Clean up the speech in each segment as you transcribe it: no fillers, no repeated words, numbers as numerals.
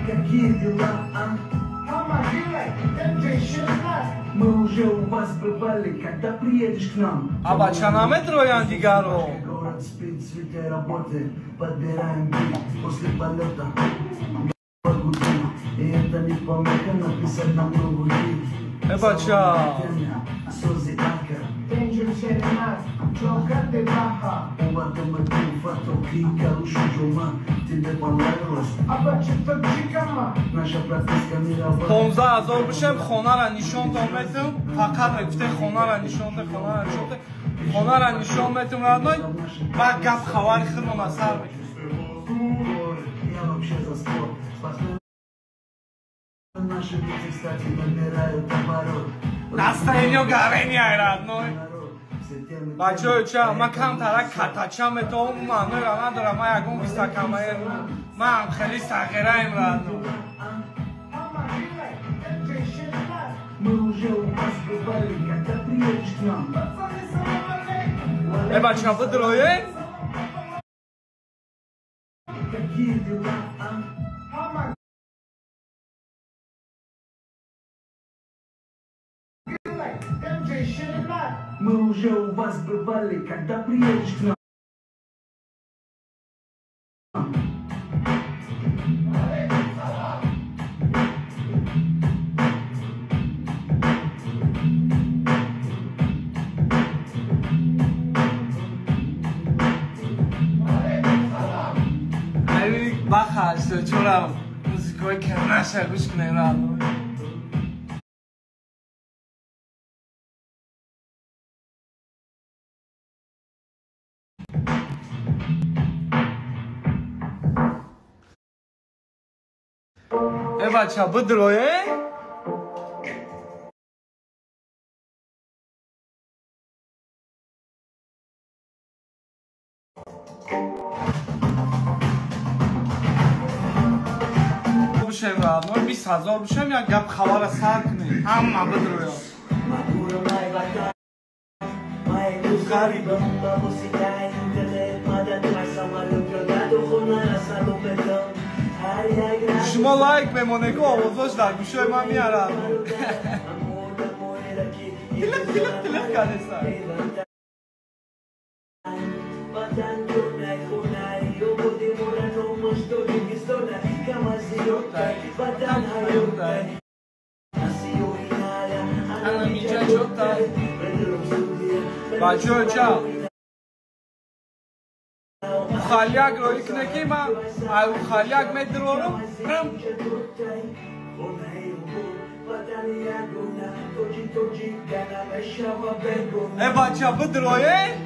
Какие дела, а? Помогай, MJ Шернар. Мы уже у вас бывали, когда приедешь к нам. Абачанаме троян дигаро. Город спит, цветы работы, подбираем бит после полета. И это не помеха написать нам новый хит. Эбача. Сози Акер. Danger Шернар, Джока де Баха. Уватом эту фото, клика, рушу Джома. Тебе понравилось? Абача Таджикама. Наша прописка мировая. 15000 бишем хонара нишон метим. Фақат мегуфте хонара нишон де, хонара нишон де. Хонара нишон метим родной. Ва гап хавари хирмо масар мекунем. Я вообще за спорт. Наши дети, кстати, набирают оборот. Настроение горения, родной. Бачо, ча, ма кам тарак катачам это умано, надо, ма ягон висакамер, ма хели сагираем, родной. Мы уже у вас бывали, когда приедешь к нам. Бачо, выдроем? Какие дела, а? Мы уже у вас бывали, когда приедешь к нам. Ай, баха, что чура, музыкой кернаша гуш кунем, родной. Бача, выдроем? بشم را، ما 20000 بشم یا گپ خبر سر کنیم. همه بدرویم. شما لایک بمونه که آوازاش در گوشه من میارم. تلف کرده سر. بچه چه؟ خالیک رو یکنکی من او خالیک مدرورم بچه بدرویه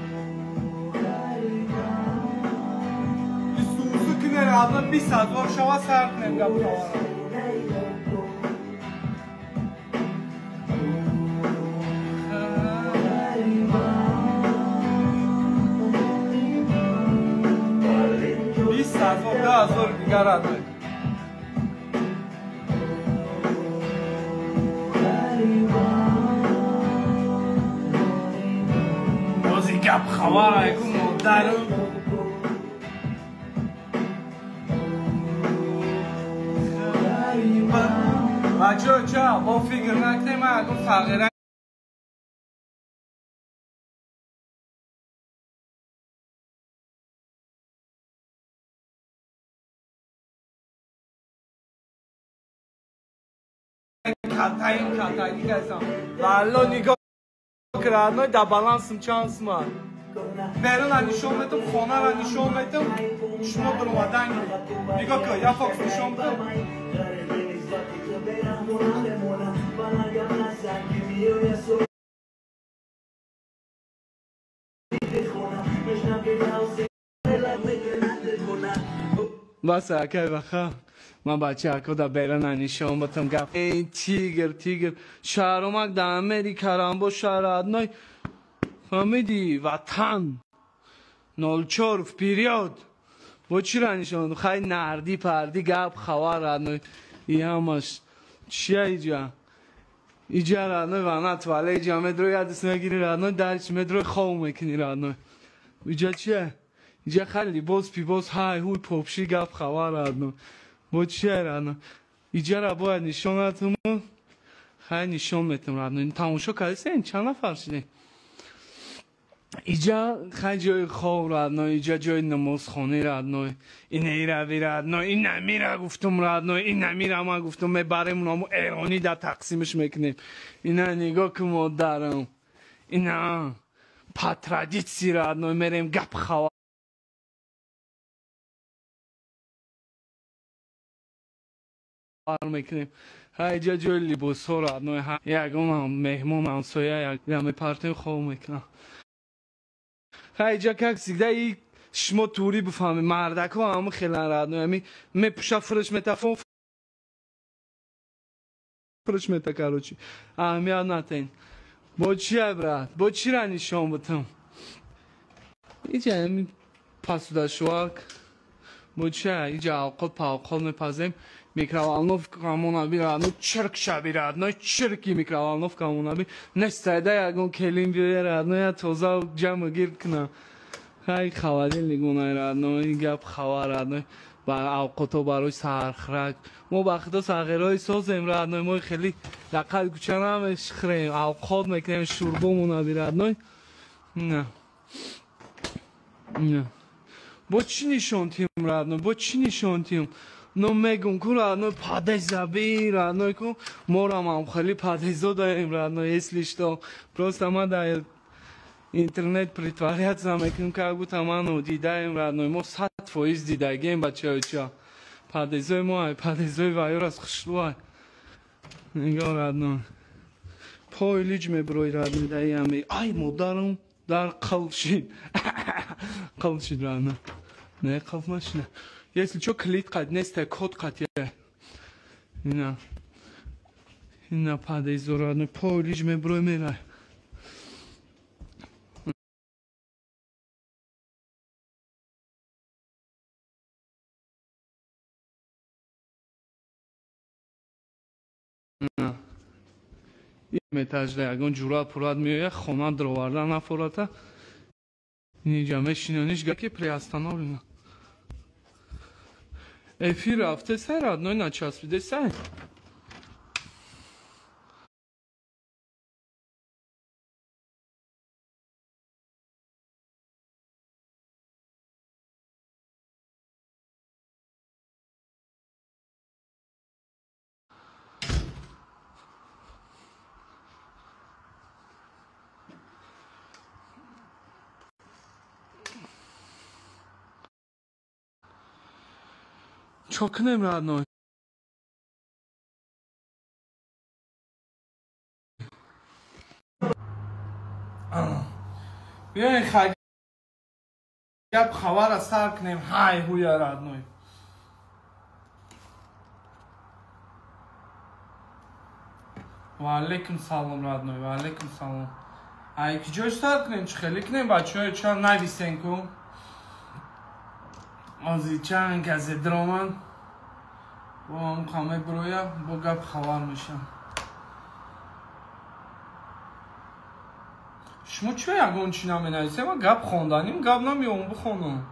سوزو کنه رابطه 20000 شما سر کنیم گم خوارم 20000 دیگر رادوی بازی گپ خبره که مدرم بچه چه با فکر نکنیم اگه فقیره کاتایی گذام والله نگاه کردن در بالانسم چانس من برون نشون میدم خانه را نشون میدم شما در اومدن نگاه که یا فوکس نشون میدم بس اکی بخیر من بچه اکو دا بیرن نشون بتم گفت ای تیگر شهرمک دا امریکا رامبو شهر ادنای فهمیدی وطن 04 پیریود با چی را نشون خیلی نردی پردی گپ خوار ادنای ای همش چیه ایجا ادنای وانت ولی ایجا مدروی یادس نگیری ادنای درش مدروی خواه میکنی ادنای ایجا چیه ایجا خیلی باز پی باز های هوی پوپشی گپ خوار ادنای با چی رادنو اینجا را باید نشانتون خیلی نشان میتونم رادنو این تماشا کردی این چند نفر شدین اینجا خیلی جای خواب رادنو اینجا جای نمازخانه رادنو این ایروی رادنو این نمیره گفتم رادنو این نمیره ما گفتم میبریم اونمو ایرانی در تقسیمش میکنیم اینا نگاه که مادرم اینا پاترادیسی رادنو میریم گپ خواه میکنیم اینجا جای لیبوس ها رادنو یکم مهمون همسایه یک پارتیم خواب میکنم اینجا که سیده شما توری بفهمی مردک ها همه خیلی رادنو همی میپوشه فرش میتفون فرش میتکرو چی اهمیت نتین با چی برات با چی را نشان بتم اینجا همی پاسوده شواک با چی اینجا اوقات پاوقات میپازیم میکروالنوف کامونابی رادنو چرک شبی رادنو چرکی میکروالنوف کامونابی نستایده یکون کلیم بیوی رادنو یا توزا جمع گیر کنه خیلی خوادی لیگونه رادنو این گپ خواه رادنو با اوقاتو باروی سرخرک ما بخدا سرخیرهای سازیم رادنو ما خیلی لقل کچه نمش خریم اوقات میکنیم شوربو مونابی رادنو نه نه با چی نشانتیم رادنو با چی نشانتیم نو میگم که رادنو پادش زبی رادنو که ما را هم خیلی پادشزا داریم رادنو اسلیش تا پروست ما در اینترنت پریتواریت زمیکنیم که اگه تمام دیدیم رادنو ما 100% دیدگیم بچه های چه پادشزای ما پادشزای وایور از خشلوه نگاه رادنو پای لیج میبروی رادنو دایی همی ای مادرم در قلشید قلشید رادنو نه قلب ماشنه если что клит قد نیست کد قطعه اینا پاده زورانو پولیج میبروی میره این میتاجده اگون جورا پوراد میویه خونه دروارده نفوراته اینجا میشینونیش گه که پریستانا بینا افی رفته سر رادنو نچسبیده سر چاکنم رادنو بیاین خیلی گپ خبر از سر کنیم های هوی رادنوی و علیکم سلام رادنوی و علیکم سلام ای که جوش سر کنیم چه خیلی کنیم بچه های چند نویسین کن ازی چند گزه درامن با هم خمه برویه با گپ خبر میشم شما چه یکون چی نمی نویسه؟ ما گپ خوندانیم گپ نمیام بخونم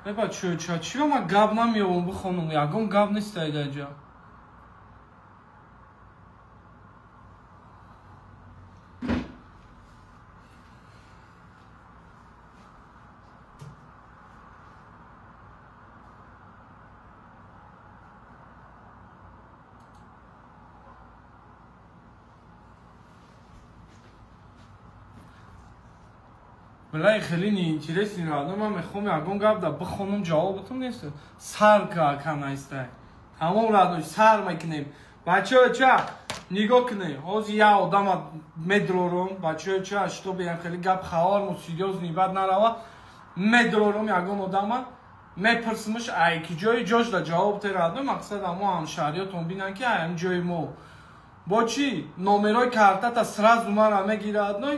ببا چی ما گپ نمیام بخونم یکون گپ نیست ایده جا ولی خیلی نیچیرسی رادنو من میخوام یکون گپ دا بخونم جوابتون نیست سر که نیسته تمام رادنوش سر میکنیم بچه ها چه نگاه کنیم حاضر یه آدم مدرورم بچه ها چه اشتو بیان خیلی گپ خوار موسیدیوز نیبت نروه مدرورم یکون آدم میپرسمش ایکی جای جاش دا جواب تی رادنو مقصد اما همشهریاتون بینن که هم جای ما با چی نومرای کارتا تا سراز اومر همه گی رادنوی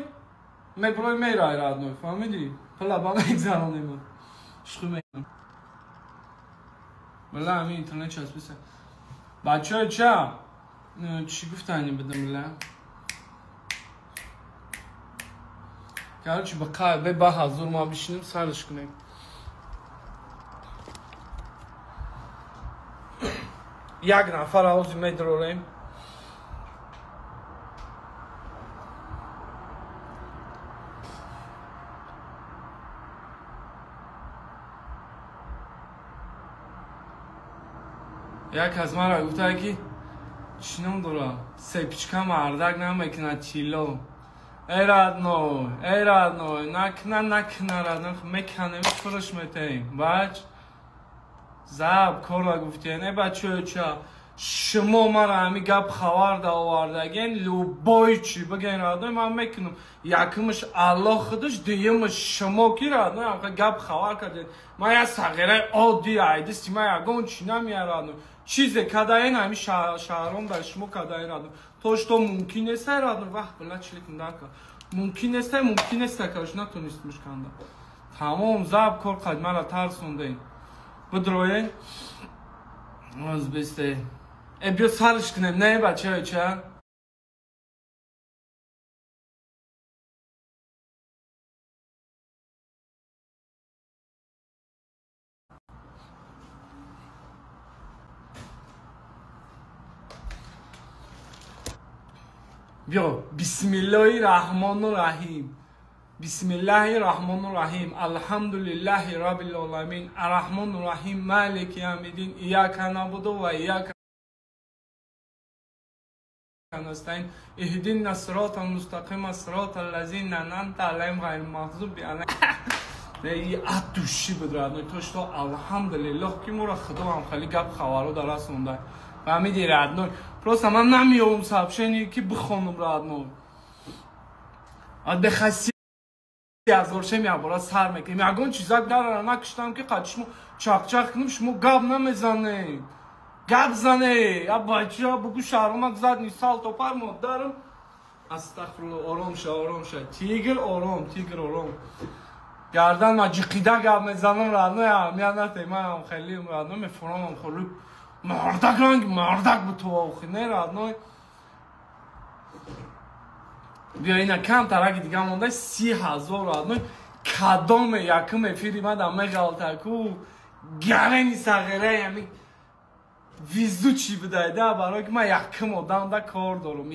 میپروی میرای رادنوی فهمیدی؟ پلا با میگذرانیم شخو میگم ولی همین اینترنت چسبیسه بچه های چه؟ چی گفتنی بدم لا گرچه به با حضور ما بشینیم سرش کنیم یک نفر آوزی میدروریم یک از من را گفته که چینم دورا سپیچکا مردک نمیکنه چیلو ای رادنوی نکنه رادنوی میکنه فرش میتیم بچ زب کورا گفته نه بچه چه شما مرا همی گپ خوارده آوردگین لوبای چی بگین رادنوی من میکنم یکمش الله خودش دیمش شما کی رادنوی هم گپ خوار کردین ما یه صغیره عادی عیدستی ما یکون چی نمیه رادنوی چیزی کداین همی شهرام در شما کدای رادنوی توش تو ممکن نیست رادنوی وقت بلا چلیک ندکن ممکن نیست کارش نتونستمش کنده تمام زب کار قدمه را ترسونده این بدروی از بسته بیا سرش کنیم نه بچه های چه بیا بسم الله الرحمن الرحیم بسم الله الرحمن الرحیم الحمد لله رب العالمین الرحمن الرحیم مالک یوم الدین ایاک نعبد و ایاک نستعین اهدنا الصراط المستقیم صراط الذین انعمت علیهم غیر المغضوب علیهم ای اتوشی بدراد توش تو الحمدلله که مورا خدا هم خیلی گپ خوارو داره سونده فهمیدی رادنو پروس من نمیوم سابشنی که بخونم رادنو اد خاصی از ورشه میابرا سر میکنم میگن چیزا داره نکشتم که قدشمو چاق کنم شما گاب نمیزنه گاب زنه یا بچه بگو شهرام زد نیسال تو پر مدارم استغفرالله آرام شه تیگر آرام گردن ماجیقیده گاب میزنم رادنو یا میانته من خیلی رادنو میفرامم خلو مردک به تو آخی نه رادنو بیا اینا کم ترکی دیگه مونده 30,000 رادنوی کدام یکم افیری من دمه غلطه کو گرنی سغیره یعنی ویزو چی بدهیده برای که من یکم آدم ده کار دارم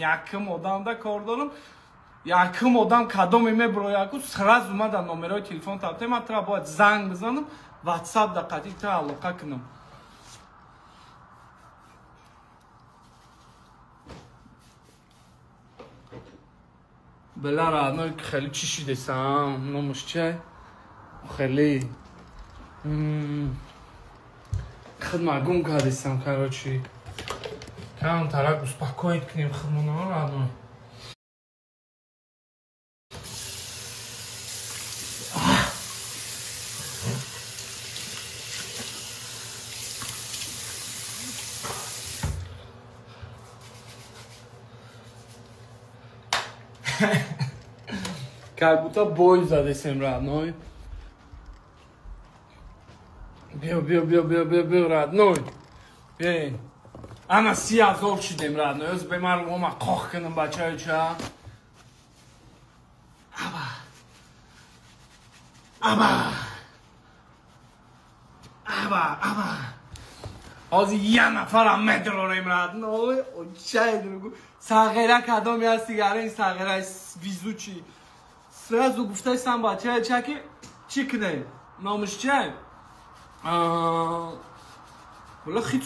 یکم آدم کدام ایمه برای کو سرز اومده نمره تلفن تبته من ترا باید زنگ بزنم واتساپ دقیقی ترا علاقه کنم بلا رادنوی خیلی چی شده سام نموش چه خیلی خدمت گم کرده سام کراچی کام ترک uspokojit k nim خدمت رادنوی کلبوتا بوی زده سم رادنوی بیا رادنوی بیا اما 30,000 شدیم رادنوی از به من رو ما قاق کنم بچه های چه ابا از یه نفر هم مدراریم رادنوی چه درگو ساغیره کدامی هستی گره این ساغیره ویزو چی سرازو گفته سم بچه چه که چی کنه نامش چه ولی خیلی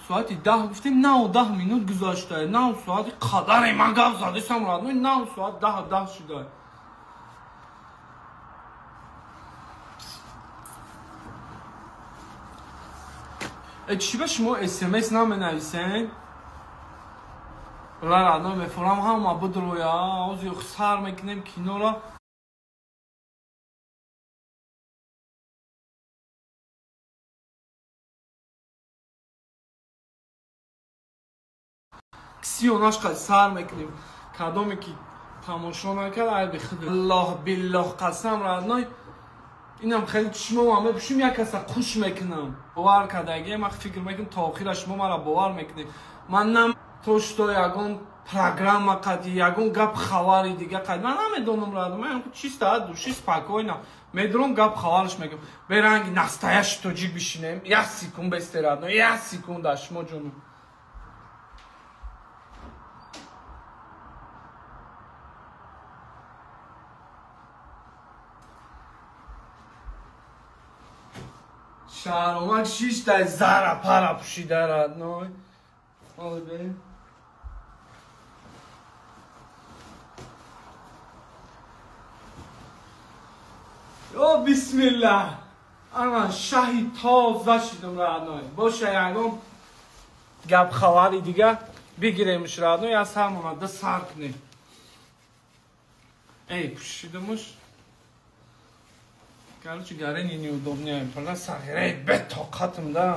ساعتی 10 گفتیم 9 مینوت گذاشته 9 ساعتی قدره من گفت زاده سم رادنوی 9 ساعت 10 شده چی به شما اسمس ننویسین رادنوی میفرام هم بدرویا از یه سر میکنیم کینو را کسیوناش قد سر میکنیم کدامی که تماشا نکرد ای بخدا الله بالله قسم رادنوی اینم خیلی چشمو همه بشیم یک کسا خوش میکنم باور کردگی من فکر میکنم تا آخرش شما مرا باور میکنیم من نم то што ягон программа қади ягон гап хабари дига қади ман намедонам радо ман чиста души спокойно медрон гап хабарш мегам беранги настоящий тоҷик бишинем 1 секунд бестерадно 1 секунда шумо ҷонум шаҳромак 6 тай зара пара пушида радной ҳоле берем о бисмилlah ана шаҳи тоза шидам радной боша ягон гап хабари дига бигиремш радной аз ҳамона да сар кунем эй пушидамуш короче гарени неудобняем пара сагирай бетоқатам да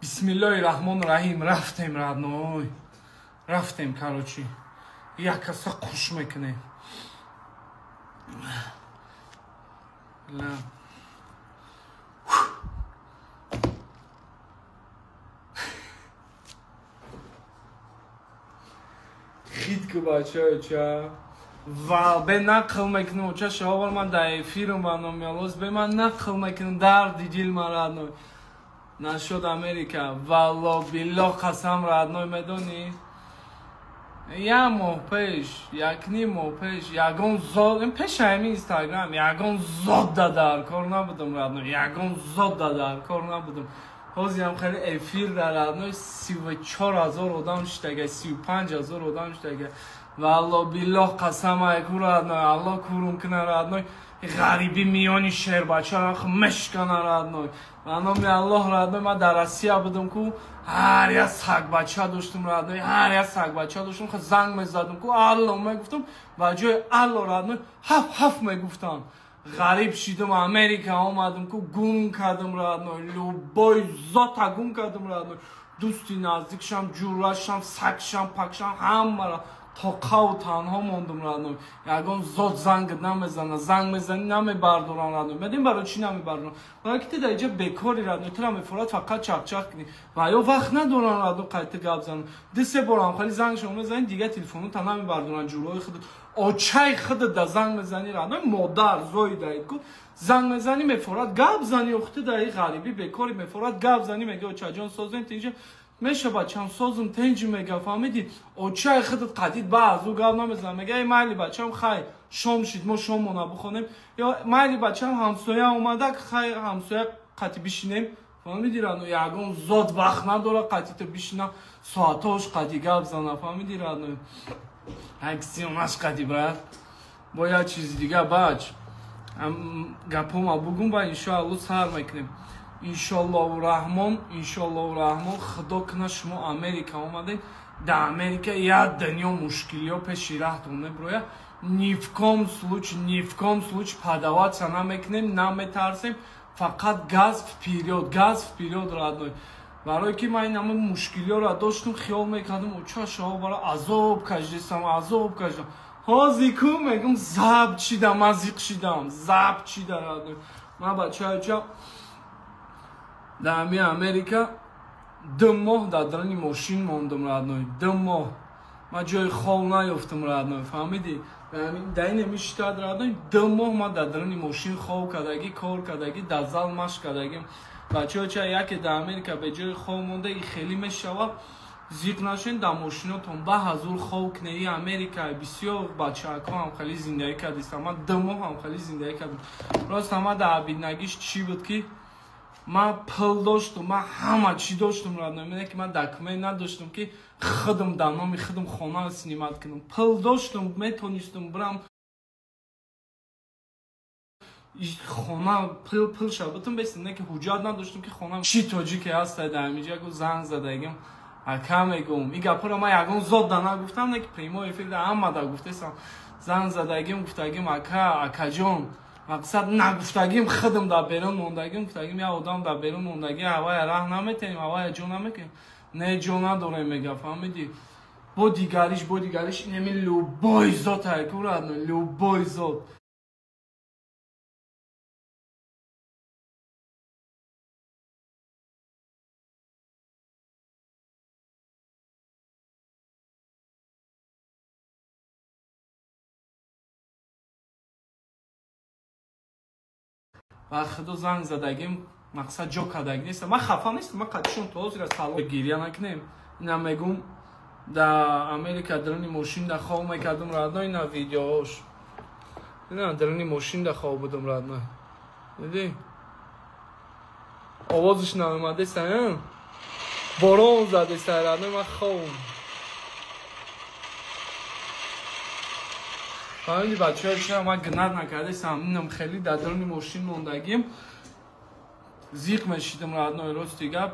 бисмиллоҳи раҳмони раҳим рафтем радной рафтем короче якаса қуш мекунем хитку бачаоча ва бе нақл мекунам оча шаҳовар ман дар эфирам барномаёлоз бе ман нақл мекунам дарди дил ман радной нашуд Америка валло билло қасам радной медонӣ як моҳ пеш якним моҳ пеш ягон зод пеши ҳамин инстаграм ягон зод да дар кор набудам радной ягон зод да дар кор набудам ҳозирам хеле эфир дар радной 34 000 одам шидага 35 000 одам шидага валло билло қасам айку радной алло курум куна радной ғариби миёни шербачаро мешкана радной наноми аллоҳ радной ман дар Россия будам ку ҳар як сагбача доштам радной ҳар як сагбача доштам занг мезадам ку алло мегуфтам ба ҷои алло радной ҳаф мегуфтам ғариб шидам Америка омадам ку гум кардам радной любой зота гум кардам радной дӯсти наздикшам ҷурашам сагшам пакшам ҳамара тоқаву танҳо мондам радной ягон зод занг намезана занг мезани намебардорам радной медем барои чӣ намебардорам барои ки тида иҷа бекори радной тира мефорад фақат чақчақ кунӣ ва ё вақт надорам радной қайта гап занам дусе борам хали занг шумо мезанӣ дига телефону та намебардорам ҷӯрои худат очаи худат да занг мезанӣ радной модар зои даид ку занг мезанӣ мефорад гап зани охти даи ғарибӣ бекори мефорад гап зани мега очаҷон созен тиҷа меша бачам созум тенҷи мега фаҳмиди очаи худат қадид ба азу гап намезанам мега ай майли бачам хай шом шид мо шомона бихонем ё майли бачам ҳамсоя омада хай ҳамсоя қати бишинем фаҳмиди радной ягон зод вақт надора қати то бишина соатош қати гап зана фаҳмиди радной аксионаш қати брат бо як чизи дига бач гапома бугум ба иншоалло сар мекунем иншоаллоҳу раҳмон худо куна шумо Америка омадед дар Америка як дунё мушкилиҳо пеши раҳтон мебироя ни в ком случай падаватса намекунем наметарсем фақат газ вперёд радной барое ки ман ҳама мушкилиҳоро доштам хиёл мекардам оча шаҳо бара азоб каждесам ҳозир ку мегум забт шидам мазиқ шидам забт шида радной ман бачаоча дар ҳамин Америка 2 моҳ дар дарони мошин мондам радной 2 моҳ ман ҷои хол наёфтам радной фаҳмидӣ дар ин ҳамин штат радной 2 моҳ ман дар дарони мошин хол кардагӣ кор кардагӣ дар зал машқ кардагим бачаоча яке дар Америка бе ҷои хол монда и хеле мешавад зиқ нашен дар мошинотон ба ҳазур хол кунеи Америка бисёр бачаҳако ҳам хеле зиндагӣ кардистам ман 2 моҳ ҳам хеле зиндагӣ кардам рост ҳама дар абиднагиш чӣ буд ки ман пул доштам ман ҳама чӣ доштам радной мене ки ман документ надоштам ки худам дар номи худам хона снимат кунам пул доштам метонистам бирам хона пул шабутам бестам не ки ҳуҷҷат надоштам ки хона чӣ тоҷике ҳастай дар ҳамиҷа гу занг задагим ака мегум и гапаро ман ягон зод да нагуфтам не ки прямой эфир да ҳама да гуфтесам занг задагим гуфтагим акаҷон мақсад нагуфтагим худам дар берун мондагим гуфтагим як одам дар берун мондагӣ ҳавая раҳ наметенем ҳавая ҷо намекунем не ҷо надорем мега фаҳмидӣ با دیگریش این همین لوبای زاد هایکو رادنو لوبای زاد خدا زنگ زدگیم مقصد جا کدگ نیست من خفا نیستم من قدشون توز را سالو گیریه نکنیم اینا میگم در امریکا درنی ماشین در خواه میکردم رادنا اینا ویدیوهاش اینا درنی ماشین در خواه بودم رادنا دیدی آوازش نمیمده سیم باران زده سر رادنا من خواه فهمیدی بچه ها چرا من گناه نکرده سمینم خیلی در درنی ماشین موندگیم زیق میشیدم رادنا راست دیگه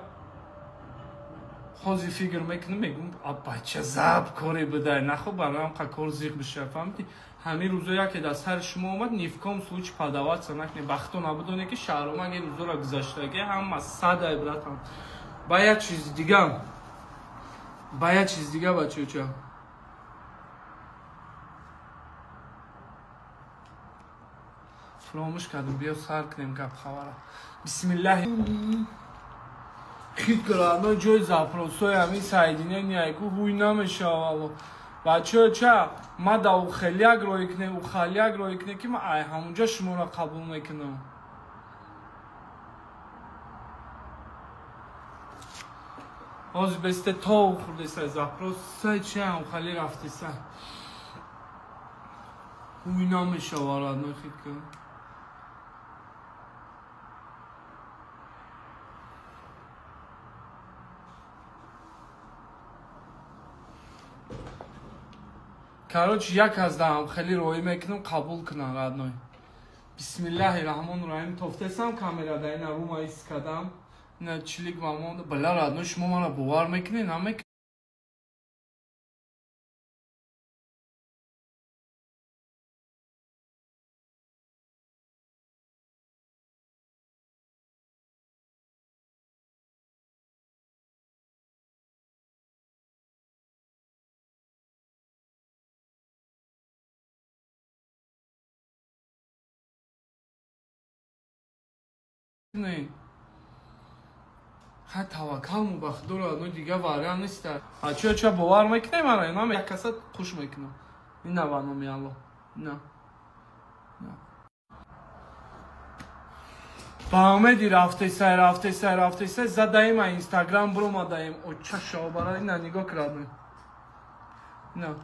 خوزی فکر میکنم میگم بچه زب کاری بده نخو برای هم کار زیق بشه فهمیدی همین روزایی که در سر شما اومد نیفکام سوچ پدوات سنکنی بختو نبودونه که شهرمان یه روزا را گذاشتگه هم از 100 عبرت هم باید چیز دیگه بچه چه فراموش کردم بیا سر کنیم گپ خبره بسم الله خیلی گرانه جای زپروسوی همین سایدینه نیایکو هوی نمیشه بچه چه ما دا او خلیگ روی کنه که ما همونجا شما را قبول میکنم از بسته تا خورده سای زپروسوی چه هم خلی رفته سای هوی نمیشه وارد نخید کنم کاروچ یک از دهم خیلی روی میکنم قبول کنم رادنوی بسم الله الرحمن الرحیم توفتسم کاملا در این روم ایست کردم نه چلیک مامان بلا رادنوی شما منو باور میکنی نمیکنی خیلی توکل مو بخدو رادنوی دیگه واره نیست چه باور میکنی من اینا یک کسات خوش میکنم این نوانو میالو نه با آمدی رفته سای زدایم اینستاگرام برو ما دایم او چه شو برای اینا نگاه کردم نه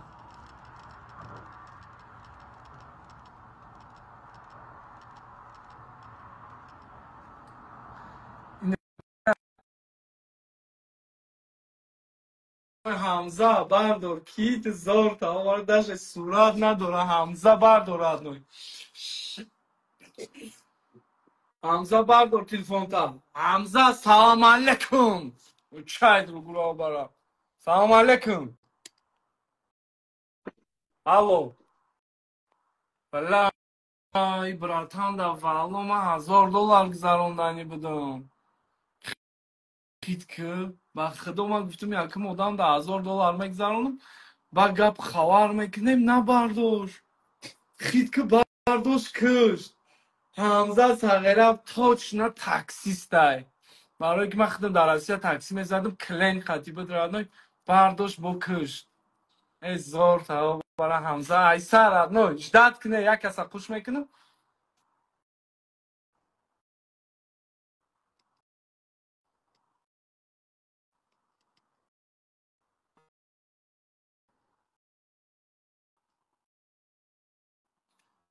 حمزه بردار کیت زار تا آوردش صورت نداره حمزه بردار رادنوی حمزه بردار تلفن تا حمزه سلام علیکم چای رو گروه برا سلام علیکم الو والله براتان دا والله من $1000 گذروندنی بدم خیت که با خدا من گفتم یکم آدم دا $1000 میگذرونم با گپ خبر میکنیم نبرداشت خیت که برداشت کشت حمزه سغیره تاچ نه تاکسیست دای برای که من خودم در آسیا تاکسی میزدم کلین خطیبه درادنای برداشت با کشت زار تا برای حمزه ای سر نو اجداد کنه یک کسا خوش میکنم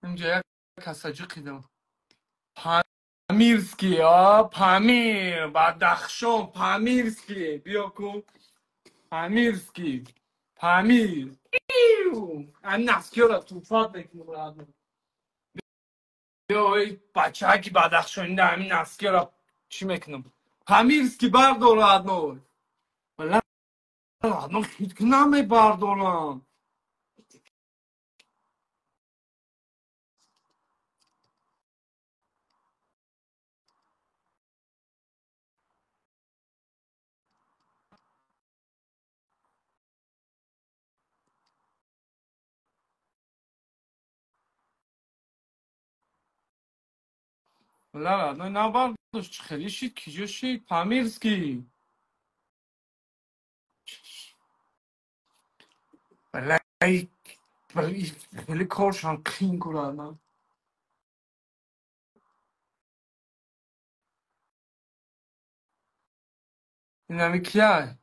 اینجا یک کسا جو قیدم پامیرسکی پامیر بدخشان پامیرسکی بیا کو پامیرسکی پامیر این نسکیو را توفات میکنم برادن بیا ای بچه ها که بدخشانی در همین نسکیو را چی میکنم پامیرسکی بردار رادنوی ولی رادنوی خیلی که نمی بردارم Lara, no nabardosht kheli shid kijo shid Pamirski. Balai خیلی کارشان قین کردن. این همی کیه؟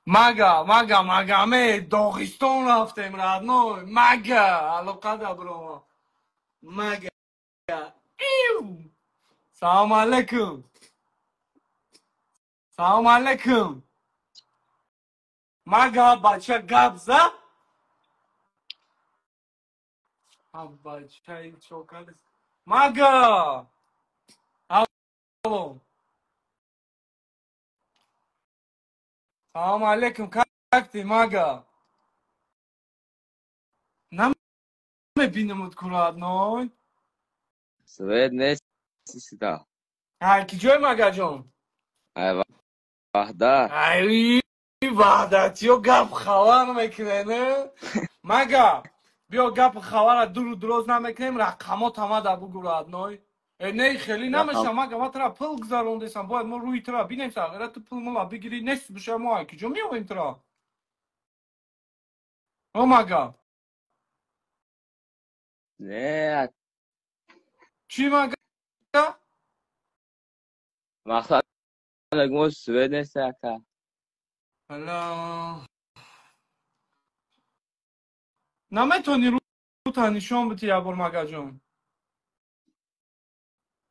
مگه داغستان رفتیم ردنای مگه علاقه دا برو مگه ایو سلام علیکم سلام علیکم مگه بچه گب زه بچه این چوکر مگه الو سلام علیکم ککتی مگه نمیبینمت کرد نای سوید نیستی دا های کی جای مگه جان ای وحدت ای وحدتی و گپ خبر میکنه نه مگه بیا گپ خبر دور دروز نمیکنیم رقمات همه در بگو رادنای نه خیلی نمیشه مگه ما ترا پول گذاروندیسم باید ما روی ترا بینیم ساغره تو پول ملا بگیری نیست بشه ما کی جو میویم ترا او مگه نه چی مگه مقصد نگم سوید نیستی اکا حالا نمیتونی رو تنیشون بتی یه بار مگه جان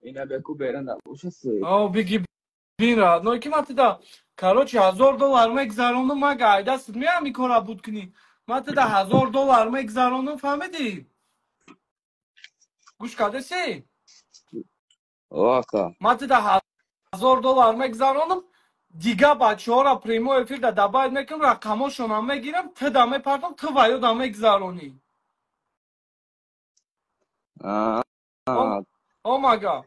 اینا بکو بیرن دا بوشه سوید او بگی بین را نوی که ماتی دا کاروچی $1000 میگذارونم مگه دست میامی کارا بود کنی ماتی دا $1000 میگذارونم فهمیدی گوش کردسی او اکا ماتی دا $1000 میگذارونم دیگه بچه ها را پریمو افیر دا دباید میکنم رقماشون هم میگیرم تو دا میپردم تو وایو دا میگذارونی او مگه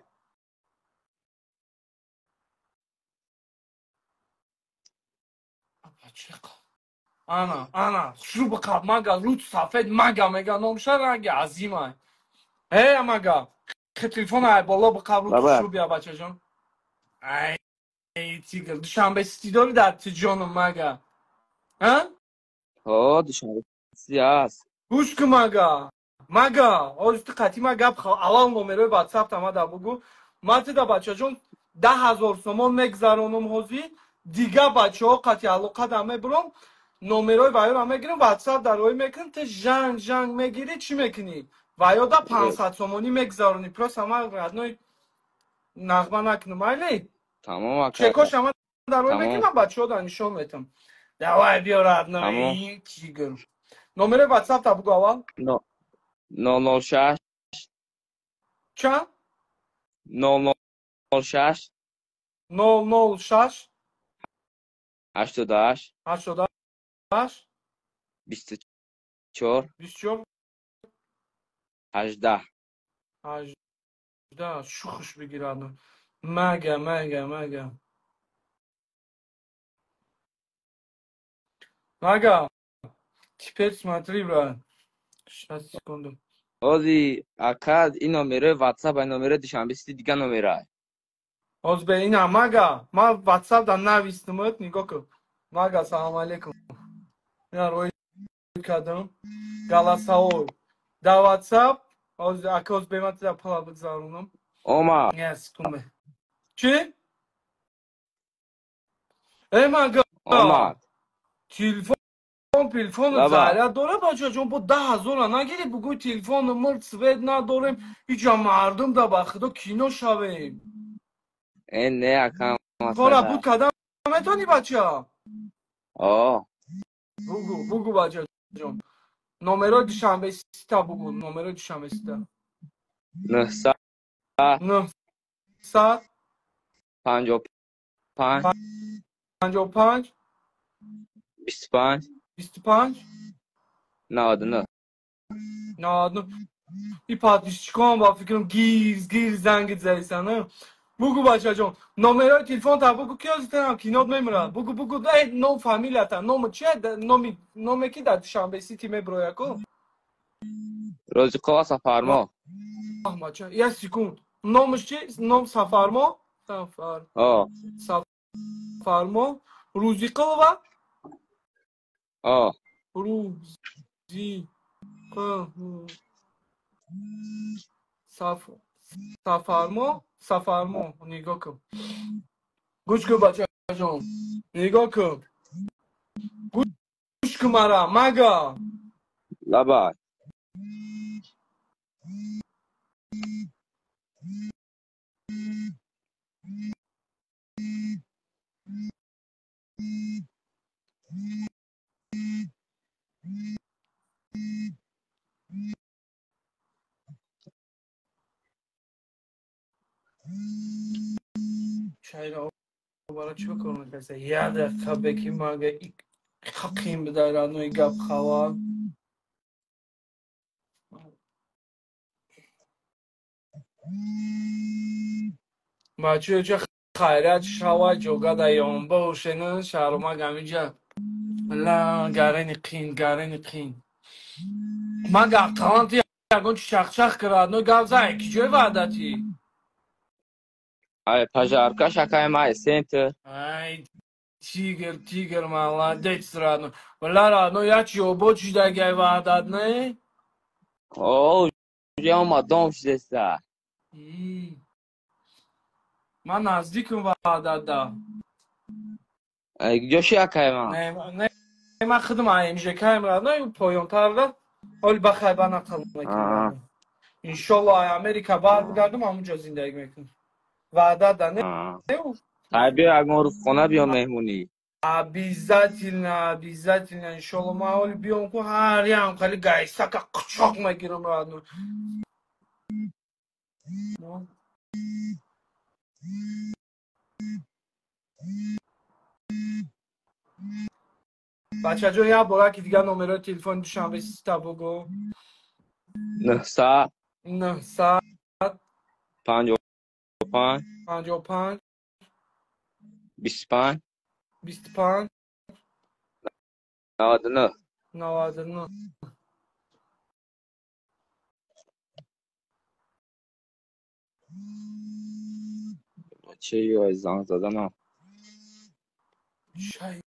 انا شروع بکن مگه رود سفید مگه نامشه رنگ عظیمه هی مگه تلفن های بالا بکن رود شروع بیا بچه جان ای تیگر دوشنبه استیداری در تجانم مگه ها؟ ها دوشنبه هست گوش که مگه آجت قطعی مگه بخواه اول نومره واتساپ تمه در بگو ماتی دا بچه جان 10,000 سومان میگذارونم حوزی دیگه بچه ها قطعی علاقه دمه برم نومره وایو همه گیرم واتساپ در روی میکن تو جنگ میگیری چی میکنی وایو دا 500 سومانی میگذارونی پرس همه ردنوی نغمه نکنم ایلی تمام اکا چکاش همه در روی میکنم من بچه ها دانشون میتم دوای بیا ردنوی چیگر نومره واتساپ تا بگو اول 006 چند؟ 006 006 88 88 24 24 18 18 شوخش بگیرن مگه تیپت مطری برای 60 سکندم اوزی اکا این نومره واتساپ این نومره دوشنبه ستی دیگه نومره از به این هم ما واتساپ در نویستمت نگاه کن سلام علیکم این روی کدام گلاساور در واتساپ از اکا از به من در پلا بگذارونم اوما یه سکنده چی؟ ای اومد تلفن زهره داره بچه جون با 10,000 نگیری بگوی تلفن مرد سوید نداریم ایجا مردم دا بخدا کینو شویم این نه اکا کارا بود کدام میتونی بچه آه بگو بچه جون نومرو دوشنبه سیتا بگو نومرو دوشنبه سیتا 900 900 55 55 25 25 99 نه این پاتیش چیکار با فکرم گیر زنگت زدیسن بگو بچه جون نومرای تلفن تا بگو کی از تنم کینات میمرن بگو نو فامیلتا نوم چیه نومی کی در دوشنبه سیتی میبرو یکو روز قواس فرما بچه یه سکوند نامش چی؟ نام سفرما؟ آه سفرما روزی قلوه؟ آه روزی قلوه سفرما نگاه کن گوش کن بچه جان نگاه کن گوش کن مرا مگا لبای چایرا برای چه کنم کسی یه دقیقه بکی مگه حقیم بدارد نوی گپ خواه بچه چه خیرت شوا جوگا دا یانبه و شنه شهرما گمیجا لا گرین قین مگه قلانتی یکون چخ کرد نو گپ زای کی جوی وعدتی ای پژارکا شکای ما سنتر ای تیگر молодец радно ولی радно یا چی اوبو چی دگه وعدت نه اوه جا ما دوم شدسته من نزدیکم وعدت دا ای جا شکای ما نه من خدم ایمجه کایم радно پایان تر دا حالی بخیر بنا قلم آه میکنم انشالله امریکا برگردم همونجا زندگی میکنم وعدت دا نه آه بیا اگه رو خونه بیا مهمونی обязательно انشالله ما حالی بیام که هر یم خیلی گایسته که قچاق میگیرم радно بچه جان یه باره که دیگه نمره تلفن دوشنبه سیسته بگو 900 900 55 55 25 25 99 99 چه یه زنگ زدن ها شای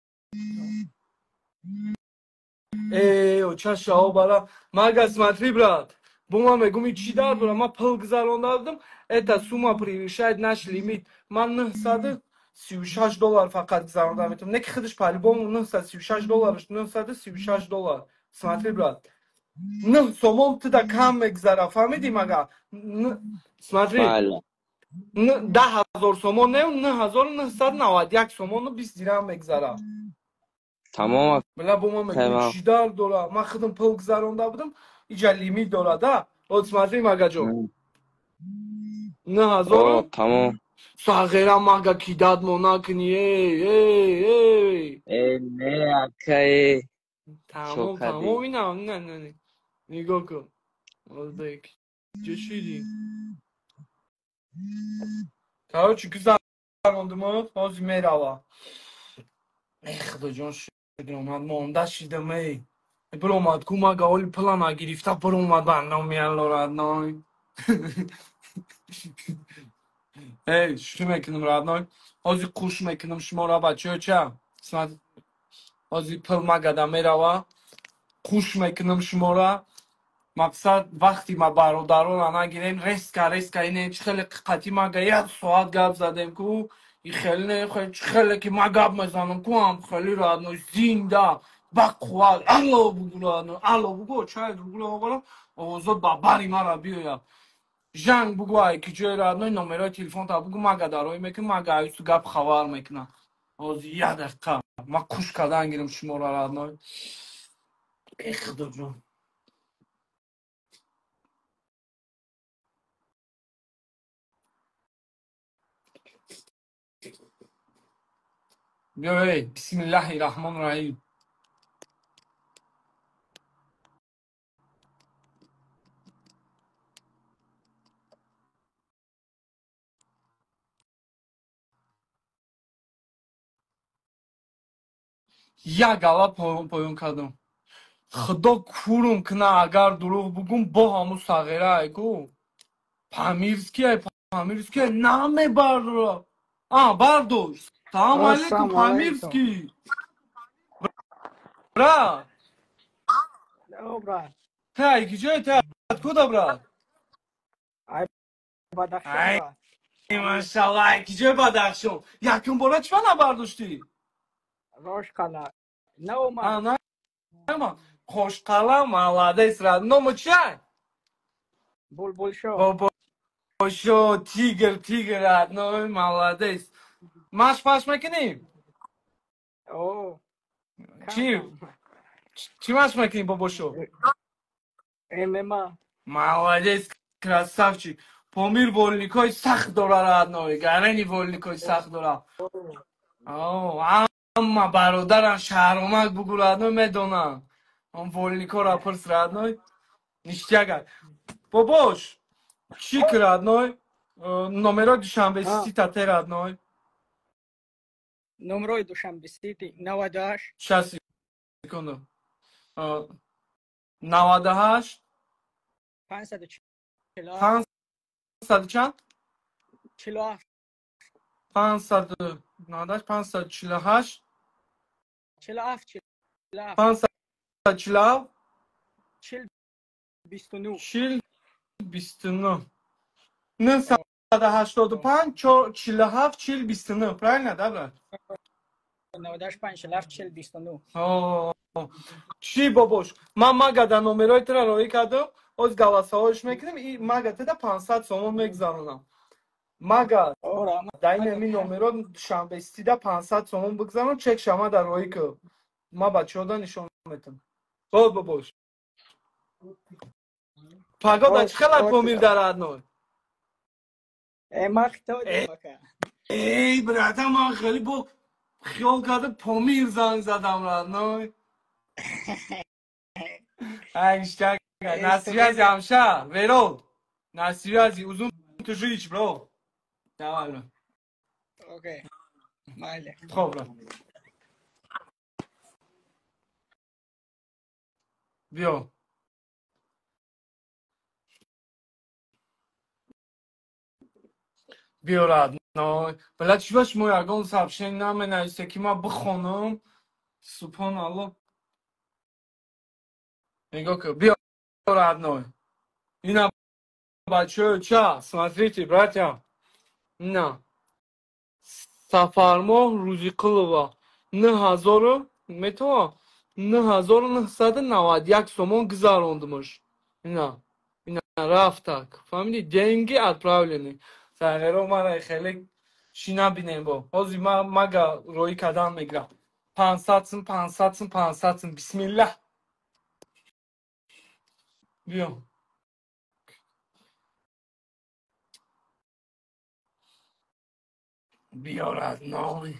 او چه شاو برا ما قسمتری برات бума мегум чӣ дар дорам ман пул гузарондам эта сумма превышает наш лимит ман $936 фақат гузаронда метавонам не ки худаш по-любому $936 $936 смотри брат 9 сомон туда кам мегзара фаҳмидӣ мага смотри بله 10,000 сомон не 9,991 сомону 20 дирҳам мегзара تمام била бума мегум تمام чӣ дар дора ман худам пул гузаронда будам иҷа лимит дорада вот смотри магаҷон 9,000 اوه تمام сағира мага кидат монакни ای نه اکای тамом شوکدی инам не нигоҳ кун ҷо шудӣ короче гузарондимо ҳозир мерава худоҷон шукр омад монда шидам биромад ку мага ҳоли пула нагирифта биромад барноми алло родной шутӣ мекунам родной ҳозир қуш мекунам шуморо бачаҳо ча ҳозир пул магада мерава қуш мекунам шуморо мақсад вақти ма бародарона нагирем резка ине чӣ хеле қиқати мага 1 соат гап задем ку чӣ хеле ки ма гап мезанам ку ам хеле родной зинда ба қувват алло бугу родной алло бугу чай дугула оварам овозот ба бари мара биёяд жанг бугу ай ки ҷои родной номерои телефонта бугу мага дарои мекунам мага айсу гап хабар мекунам ҳозир 1 дақиқа ма қуш кардан гирам шуморо родной худоҷон بیا بسم الله الرحمن الرحیم як гала поён кардам худо курум кина агар дурӯғ бугум бо ҳамун сағира айку памирския Pamirski name bardro. Bardosh. Salam alaikum Assalamu alaikum. Pamirski. Brat. Добре. Hey, gdzie ty? Откуда, брат? Ай Бадахшон, Ay, брат. maşallah, gdzie Badakhshon? Yakın bora çvana barduşti? Рошкала. Не умад. Nima? Qo'shqala, молодец, родной чай. Булбулшо. Бобо, тигр, родной, молодец. Маш макиним? О, Чи? камам. Чи маш макиним, бобошо? ММА. Молодец, красавчик. Помир вольникой сахт дора, родной. Гарани вольникой сахт дора. Амма бародарам шаҳромак бугу, родной, медонам. Он вольникора пырс, родной. Ништягар. Бобош, чик, родной. Номера душанбе сита, родной. Номрой Душанбе Сити. 98. 60 секунду. 98 548. 500 чанд? 48. 500 548 47. 547 40. 29. 40 29 985 47 40 29. Правильно, да, брат? 95 47 40 29. Чӣ бобош? Ман магада номерои тира роӣ кардам, оз галасаҳоиш мекунем, и магада 500 сомон мегзаронам. Магад Ора. дар ин номеро душанбестида 500 сомон бигзарон, чек шама дар роӣ ку. Ма бачаҳода нишон метам. Бобош. Пагода чӣ хелар помир дар адной? Махто димака. Эй, брата, ман хеле бо хиёл кардам помир занг задам, родной. Ай, ништяга. На связи, Амша. Веро. На связи. Узун ты жить, бро. Давай, бро. Окей. Майли. Хо, бро. Био. Био, родной. Бля, чӣ баш мо ягон сообщение наменависе ки ман бихонам? Субҳаналлоҳ. Нигоҳ кун. Био, родной. Ина бачаҳо ча? Смотрите, братья. Ина. Сафармоҳ Рузиқулова 9000 метава 9991 сомон гузарондимаш. Ина рафт так. Фаҳмиди? Деньги отправлены. Сагеро мара хеле чӣ набинем бо. Ҳозир мага роҳӣ кардан мегирам. 500 сум, 500 сум, 500 сум. Бисмиллаҳ. Биё. Биё, родной.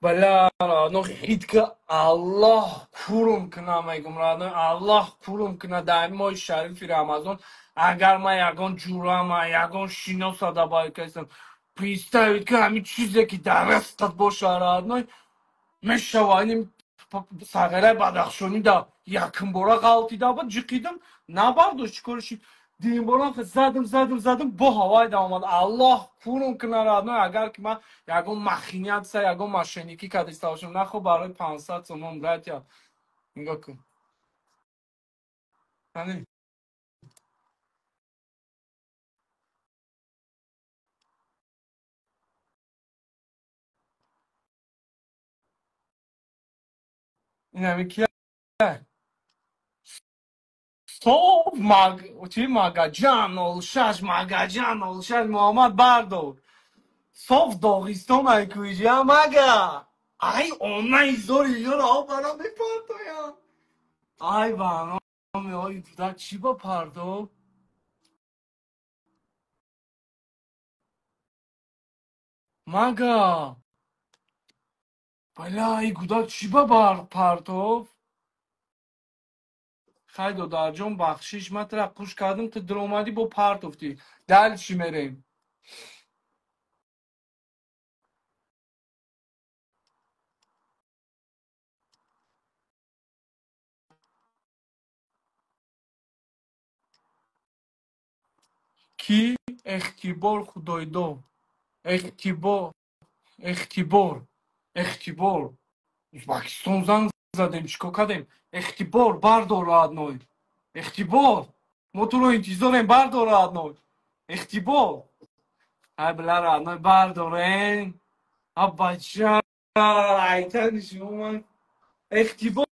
Бля, родной, хитка Аллоҳ пурум куна мегум, родной. Аллоҳ пурум куна дар моҳи шарифи Рамазон. Агар ман ягон ҷурама, ягон шиноса дабай касам, представить ки ҳамин чизе ки дар дастат боша, родной, мешава ин сағираи Бадахшонӣ да якумбора ғалтида буд, ҷиқидам, набардошт чикораши. Димбора задам, бо ҳавай да омад. Аллоҳ пурум куна, родной, агар ки ман ягон махинатса, ягон мошенникӣ карда иста бошам, нахо барои 500 сомон, братья. Нигоҳ кун. Ҳамин. ин ҳамин кия? Сов чи Магаҷан 06 Магаҷан 06 Муҳаммад Бардор. Сов Доғистон айкуиҷа мага. Ай, она изори ёро бара мепартоям. Ай, барноми ой кӯдак чӣ ба пардо? Мага. Бля, ай кӯдак чӣ ба партов? Хай додарҷон бахшиш, ман тира қуш кардам, ту диромадӣ бо партофтӣ. Дал чӣ мерем? کی اختیبار خدایدو اختیبار ازبکستان زنگ زدیم چیکار کردیم اختیبار بردار одной اختیبار ما تو رو انتظاریم بردار одной اختیبار ای بله одной بردارین بچه ایتن شما من اختیبار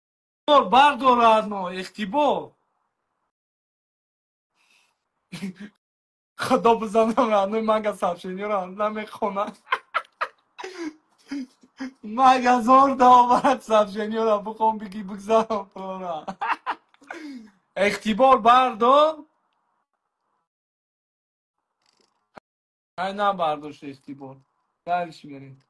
بردار одной اختیبار خدا بزنم одной мага сообщениеро نمیخونم مگه زور داورت сообщениеро بخوام بگی بگذارم پرورا اختیبار بردار ای نه برداشت اختیبار درش بریم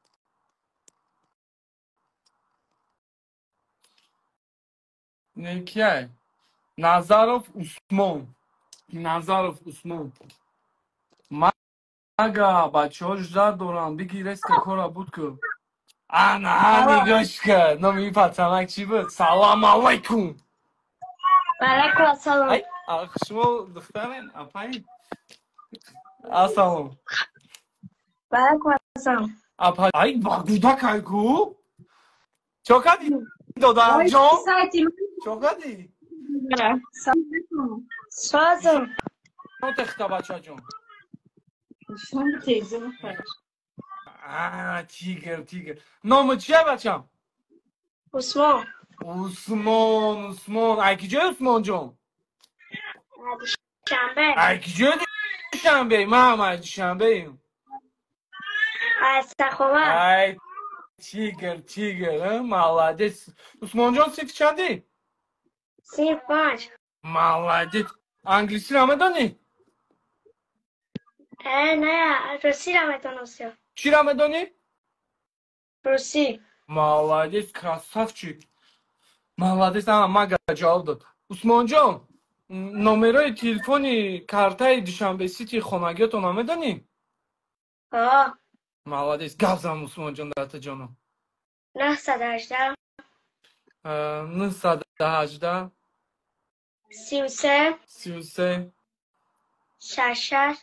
نه کیه نظرов عثمان مگه بچه ها جدر دارن بگی رست کارا بود که انا نگاش کرد نمی پترمک چی بود سلام علیکم وعلیکم السلام. ای شما دخترین اپایی السلام وعلیکم السلام. اپایی ای با کودک ایگو چو کدی دادم جان چو کدی سازم. نو تخته بچه جان شما تیزی بخیر. تیگر نام چیه بچم عثمان ای کی جای عثمان جان شنبه. ای کی جای شنبه من هم شنبه ایم از تخوه. ای تیگر молодец عثمان جان سیت چندی 35. молодец انگلیسی رو همه دانی نه روسی را میتونستیم. چی رو همه دانی روسی. молодец красавчик молодец همه مگه جواب داد عثمان جان نمرای تلفنی کارتای دوشنبه سیتی خونگیتون همه دانی молодец گپ زدم عثمان جان دست جانم 918 918 33 33 66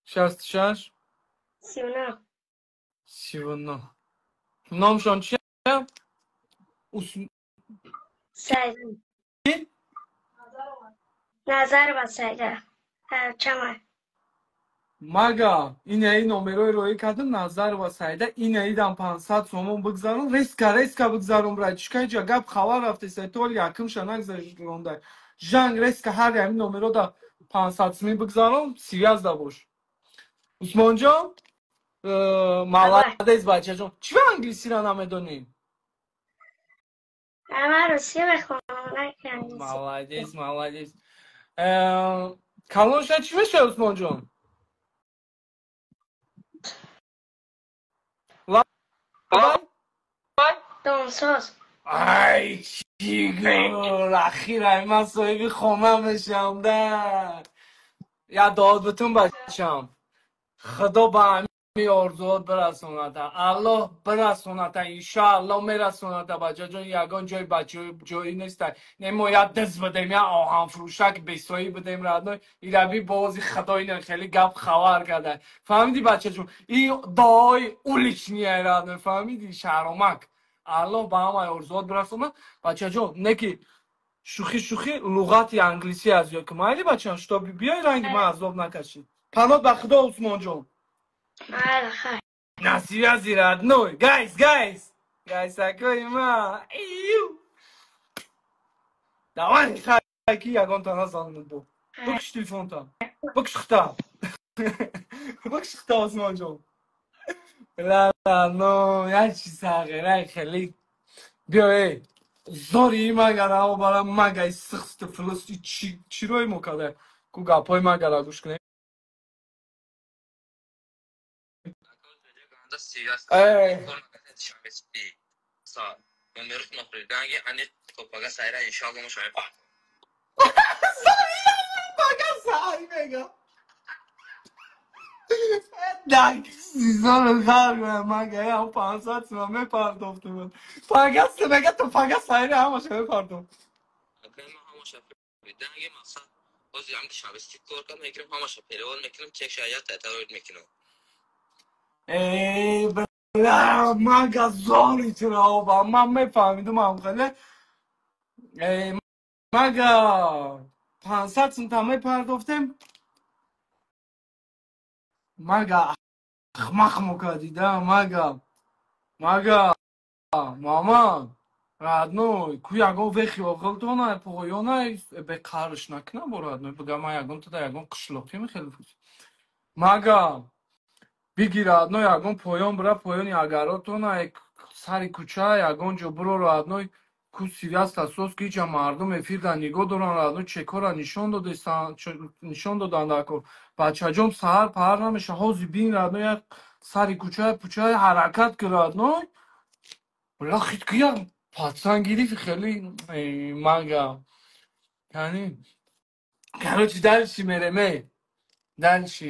66 39. 39 نامشان چیه سیده. چی نظر و سیده. چمن. مگه این نمرای روی کردم نظر و سعیده این دم 500 سومون بگذارم ریسکا بگذارم را چیکای جا گپ خبر رفته سیتول یکم شنک زرونده جنگ ریسکا هر همین نمرو دا 500 سومی بگذارم سیاز دا باش عثمان جان مالادیز بچه جان چی به انگلیسی را نمیدونی من روسی بخونم نه انگلیسی. مالادیز کلانش چی بشه عثمان جان دانساز. ای چیگر اخیرا من صاحبی خونه بشم در یا داد بهتون بچم خدا به همی آرزوات برسونته الله برسونته انشاءالله میرسونته بچه جان یگان جای بچه جایی نیست نماید دست بدیم یا آهن فروشک بسایی بدیم ردنای این روی بازی خدای نه خیلی گپ خبر کرده فهمیدی بچه جون این دای اولیچ نیه ردنای فهمیدی شهرامک الله به همه آرزوات برسونه بچه جون نکی شوخی لغت انگلیسی از یا که مایلی بچه شتا بیای رنگی من عذاب نکشید پنات به خدا عثمان جون خیر. نصیب از ایراد نوی گایز اکوی ما ایو دوانی خیلی یگان تنها زنده دو بکش تلفون تا بکش خطا عثمان جون لا نو یه چی ساقه خیلی بیای زاری مگر او برام مگه سخت فلسطی چی روی مکاده کو گپای مگر را گوش کنه دک سیزان خر مگه هم 500 سومه پرداخته بود فقط مگه تو فقط سایره همه شده پرداخت باز هم شبستی کار کنم میکنم همش پیروان میکنم چک شاید تایید میکنم ای بلا مگه زاری چرا با من میفهمیدم هم خیلی ای مگه 500 سنتامه پرداختم مگه اخمق مکدیده مگه مامان родной ку ягон вехи охилтона поёна бе қарш накна бо родной бигам ягон туда ягон қишлоқи мехел мага бигир родной ягон поён бра поёни агаротона сари куча ягон ҷо бро родной ку сивяст асос ки ҷа мардум эфирда нигоҳ доран родной чекора нишон додан дако бачаҷом саҳар паҳар намеша ҳози бин родной як сари куча пуча ҳаракат ки родной бля хитки як пацан гирифт хеле мага яъни короче дальше мерем дальше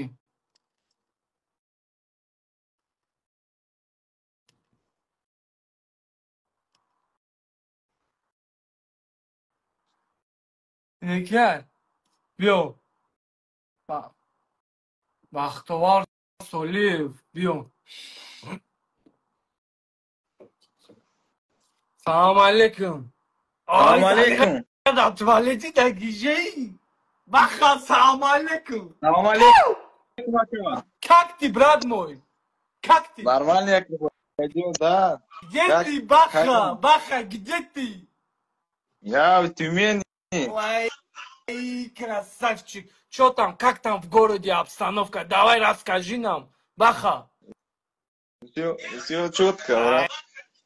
некер биё бахтовар солиев биё салом алейкум Салам алейкум. да туалети да гижеи баха салом алейкум Салам алейкум, Акима. как ты брат мой как ты Нормально, Акима. Пойдем, да. где Как- ты баха как- баха где ты Я в Тюмени. ой красавчик что там как там в городе обстановка давай расскажи нам баха Все четко, брат.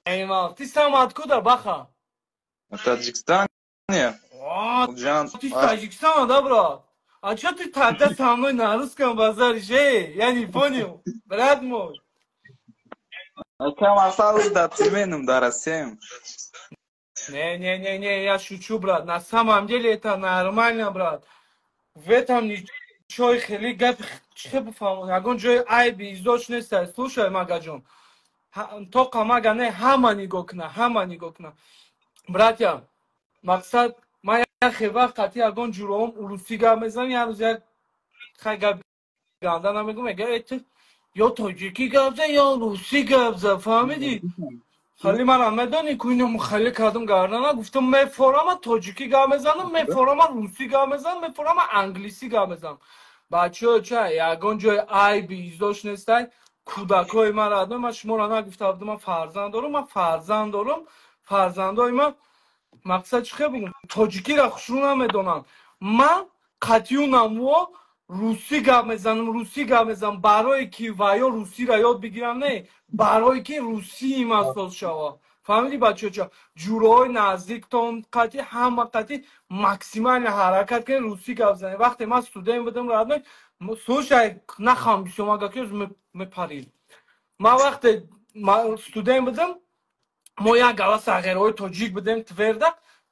эй мал ты сам откуда баха В Таджикистане. О, Джан. ты из Таджикистана, да, брат? А что ты тогда со мной на русском базаришь, Я не понял, брат мой. Акима осталось до Тюменем, до России. Не, я шучу, брат. На самом деле это нормально, брат. В этом ничего и хели гэп чхебуфам. Ягон джой айби издоч нестай. Слушай, магаджон. Тока мага не хама ниго кна. Братья, мақсад ма яхе вақт ягон ҷуром уруси гап мезанам янӯз як хай гап ганда намегӯ мега ё тоҷикӣ гап зан ё русӣ гап зан фаҳмидӣ хали манам медонӣ ку ино хеле кардам гардана гуфтам мефорама тоҷикӣ гап мезанам мефорама русӣ гап мезанам мефорама англисӣ гап мезанам бачаҳо ча ягон ҷои айби издош нестай кӯдакҳои ман радно ман шуморо нагуфта будам ман фарзанд дорам фарзандои ман мақсад чӣ хел бугум тоҷикиро хушрӯ намедонам ман қатъюнамо русӣ гап мезанам барое ки ваё русиро ёд бигирам не барое ки русӣ имастод шава фаҳмидӣ бачаҳоча ҷуроҳои наздиктон қатъи ҳама қатъи максимали ҳаракат кунед русӣ гап занед вақте ман студент будам радной слушай нахам бисёмагакёз мепарид ман вақте студент будам мо як гала сағираҳои тоҷик будем тверда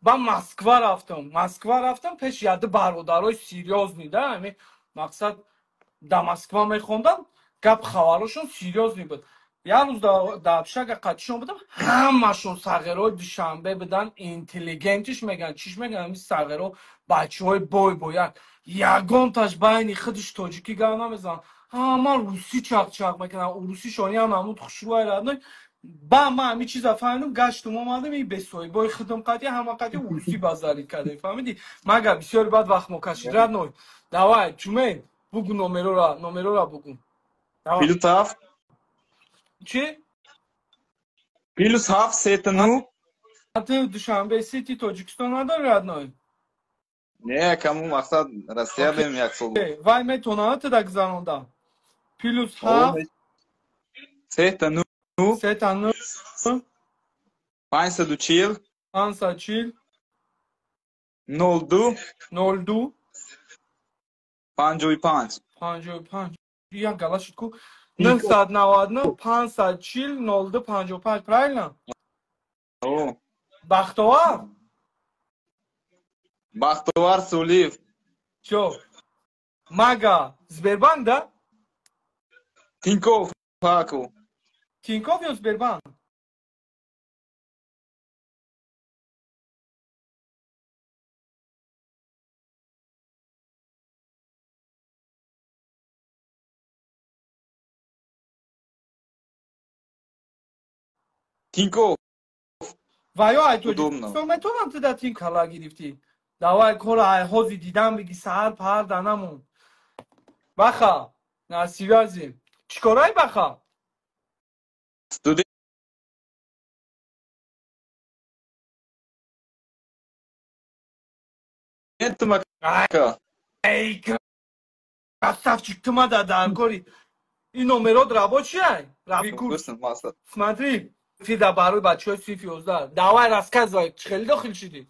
ба москва рафтам пеши яду бародарҳои серьёзни да ҳами мақсад да москва мехондам гап хабарошон серьёзни буд як рӯз да общага қатишон будам ҳамашон сағираҳои душанбе будан интеллигентиш меган чиш меган ҳами сағираҳо бачаҳои бой ягонташ байни худиш тоҷикӣ гап намезанам ман русӣ чақ мекунам русишони ҳам намуд хушрӯай радной ба ман ҳами чиза фаҳмидам гаштум омадам и бесоҳибои худам қатъи ҳама қатъи урусӣ базарид кардем фаҳмидӣ мага бисёри бад вақт мо кашид радной давай чумен бугу номероро бугу Плюс хаф. чӣ Плюс хаф, сетану. ты душанбе сити тоҷикистон надори радной Не, кому мақсад Россия бем як сол. вай метонад ты да гузаронда плюс ҳафт Сетану. сетану 540 540 02 02 55. 55 як гала шуд ку 999 540 02 55 правильно О, бахтовар Бахтовар Сулиев. всё мага сбербанк да Тинькофф, Паку. тинькофф ё сбербанк Тинькофф. вайо ай тоҷик Удобно. метавонам ту да тин кала гирифтӣ давай кора ҳози дидам биги саҳар паҳар данамон баха на связи чикорай баха Студент. Мака. эй красавчик ты мада дар кори ин номерот рабочий ай рави курс Гӯстам, Мақсад. смотри фида барои бачаҳои синфи 11 давай расказвай чӣ хеле дохил шидӣ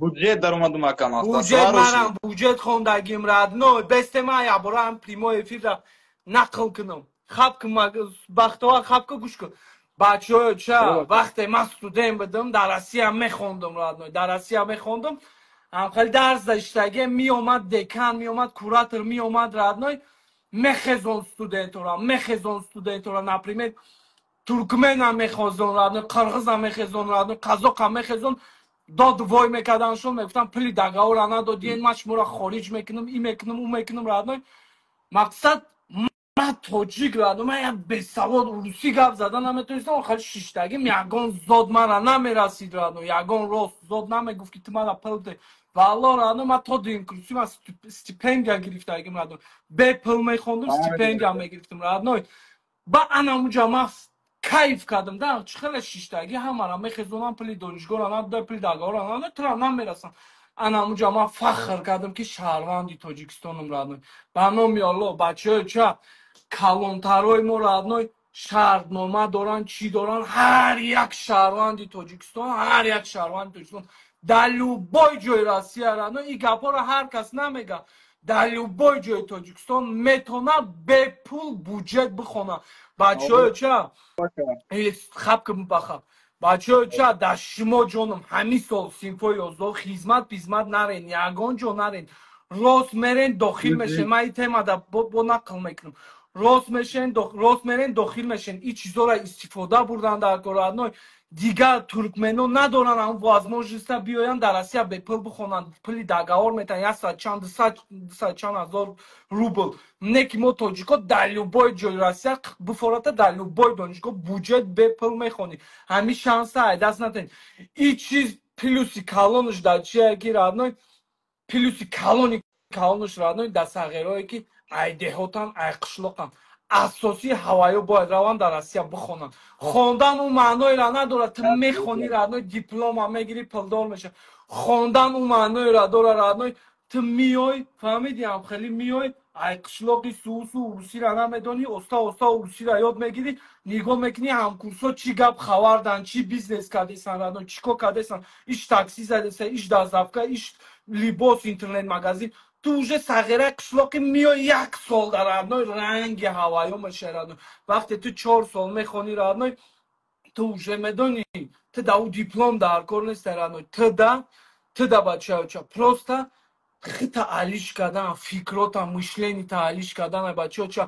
Буҷет дар омаду мака, Мақсад. буҷет Сваруши. марам буҷет хондагим радной бестема я борам прямой эфирра нақл кунам хаб бахтовар хабка гӯш кун бачаҳоё ча вақте ман студент будам дар Россия мехондам радной дар Россия мехондам хеле дарс доштаге меомад декан меомад куратор меомад радной мехезон студентора например туркменам мехозон радной қирғизам мехезон радной қазоқам мехезон дод вой мекарданшон мегуфтам пули договора надодиен ман шуморо хориҷ мекунам ин мекунам ун мекунам радной мақсад ман тоҷик радной ман як бесавод русӣ гап зада наметонистам хали шиштагим ягон зод мара намерасид радной ягон рост зод намегуфт ки ту мара пулде валло радной ман то до инкурсӣ ман стипендия гирифтагим радной бепул мехондам стипендия мегирифтам радной ба анамуҷа ман кайф кардам да чӣ хеле шиштагӣ ҳамара мехезонам пули донишгоҳро надода пули договорро надода тура намерасам анамуҷа ман фахр кардам ки шаҳрванди тоҷикистонам радной ба номи аллоҳ бачаҳои ча калонтарои мо радной шартнома доранд чӣ доранд ҳар як шаҳрванди тоҷикистон дар любой ҷои Россия радной ин гапҳоро ҳар кас намега дар любой ҷои тоҷикистон метавонад бепул буҷет бихонад бачаҳоё ча хабка мубахаб бачаҳоё ча дар шумо ҷонам ҳамин сол синфҳои 11 хизмат нарен ягон ҷо нарен рост мерен дохил мешен ман ин темада бо нақл мекунам рост мерен дохил мешен ин чизҳоро истифода бурдан дар кор радной дигар туркмено надоранд ҳам возможността биёянд дар Россия бепул бихонанд пули договор метавонанд 100 чанд ҳазор рубл не ки мо тоҷико дар любой ҷои Россия буфората дар любой донишгоҳ буҷет бепул мехонӣ ҳамин шанса айдаст натен ин чиз плюси калонаш дар чие ки радной плюси калонаш радной дар сағирое ки ай деҳотан ай қишлоқам асосии ҳавайо бояд раванд дар Россия бихонанд хондан ун маъноеро надорад ту мехонӣ радной диплома мегирӣ пулдор меша хондан ун маъноеро дорад радной ту миёй фаҳмидиам хеле миёй ай қишлоқи суусу урусиро намедонӣ оста урусиро ёд мегирӣ нигоҳ мекунӣ ҳамкурсҳо чӣ гап хавардан чӣ бизнес кардесан радной чӣ кор кардесан иш такси задесан иш дозавка иш либос интернет магазин ту уже сағираи қишлоқи миёй як сол дар радной ранги ҳавайо мешавӣ радной вақте ту 4 сол мехонӣ радной ту уже медонӣ ту да у диплом дар кор нестай радной ту да бачаҳоча просто таълиш кардан фикрота мышлени таълиш кардан бачаҳоча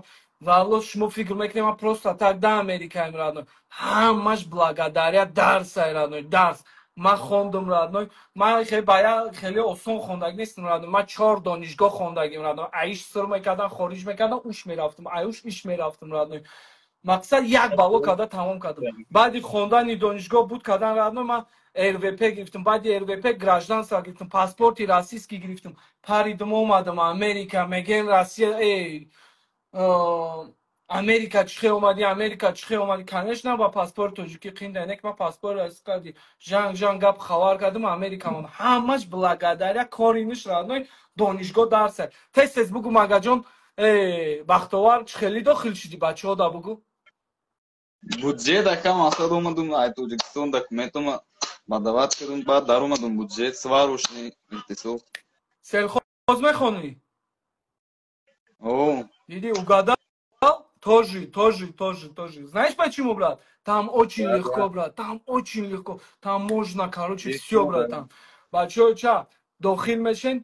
валло шумо фикр мекунед ман просто так да америкаем радной ҳамаш благодаря дарсай радной дарс ман хондам радной ман хеле осон хондаг нестам радной ман 4 донишгоҳ хондагим радной аиш сир мекардам хориҷ мекардам уш мерафтам аюш иш мерафтам радной мақсад як бало карда тамом кардам баъди хондани донишгоҳ буд кардан радной ман РВП гирифтам баъди РВП гражданство гирифтам паспорти российский гирифтам паридам омадам Америка мегӯям Россия Америка чӣ хел омадӣ конечно ба паспорти тоҷикӣ қинда не ки ман паспорти российский жанг гап хабар кардам Америка ҳамаш благодаря кори ниш радной донишгоҳ дарса тез бугу магаҷон бахтовар чӣ хеле дохил шидӣ бачаҳо да бугу буҷет ака Мақсад омадум ай Тоҷикистон документома бадават кардум баъд дар омадум буҷет сварушни интисоб селхоз мехонӣ диди угадал тоже знаешь почему брат там очень легко брат там очень легко там можно короче всё брат там бачаҳо ча дохил мешен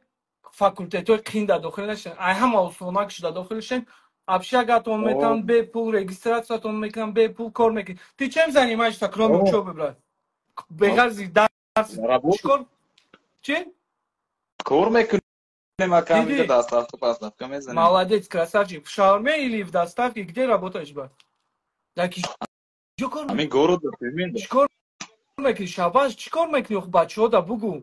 факултетҳои қинда дохил мешен ай ҳама осонак шуда дохил мешен общагатон метавонанд бепул регистратсиятон мекунанд бепул кор мекунед ты чем занимаешься кроме учёбы брат беғарзи дарс чикор чӣ кор мекунем ака ҳаминҷа доставка поставка мезанем молодец красавчик в шаурме или в доставке где работаешь брат جو کار همین گورو دو میده. چیکار میکنی شاباش چیکار میکنی خب بچه‌ها دا بگو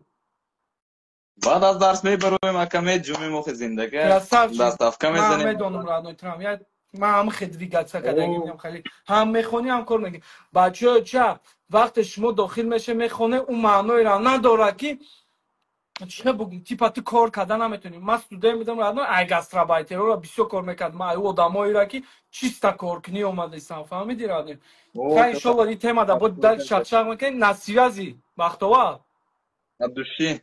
بعد از درس میبرویم اکمه جمعه مخ زندگی красавчик دستافکا من میزنیم. میدونم رادنو ترام یا من هم خدویگاتسا کدایی میام خیلی هم میخونی هم کار میکنی بچه‌ها چه وقت شما داخل میشه میخونه اون معنی را نداره که چه بگم تیپا تو کار کردن نمیتونیم من استودنت میدم رادنو گاسترابایتر را بسیار کار میکرد من او آدمایی را که چیستا کار کنی اومدیستم فهمیدی رادنو خیلی انشالله این تема دا بود در شرچاق میکنی نسیازی وقتوا دوشی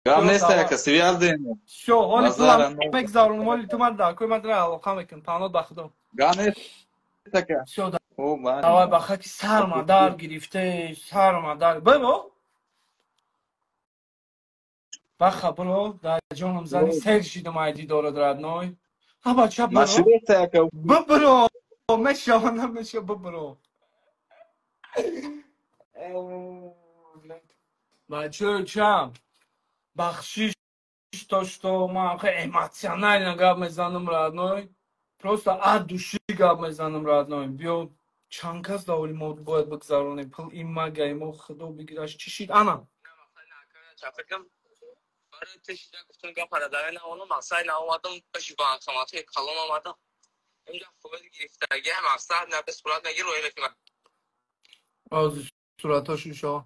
گام نیست که سویال دیم. شو حالی پولم مگذارون حالی تو من در کوی من در علاقه میکن پانات بخدا گام نیست که شو او давай баха ки сарма дар гирифте сарма дар бебо баха бро дар ҷонам зани сер шидам айди дорад радной ҳа бача бро машиниста که бибро мешавана меша бибро бача чам бахшиш то что ман хе эмоционально гап мезанам радной просто от души гап мезанам радной биё чанд кас даволи мо бояд бигзаронем пул ин магай мо худо бигираш чӣ шид ана فکرم برای تشیده گفتم گم پرداره نه اونو مقصد نه اومدم بشی با اقسامات کلام آمدم اینجا فوقی گرفتگی هم مقصد نه به صورت نگیر روی میکنم از صورتاشو شو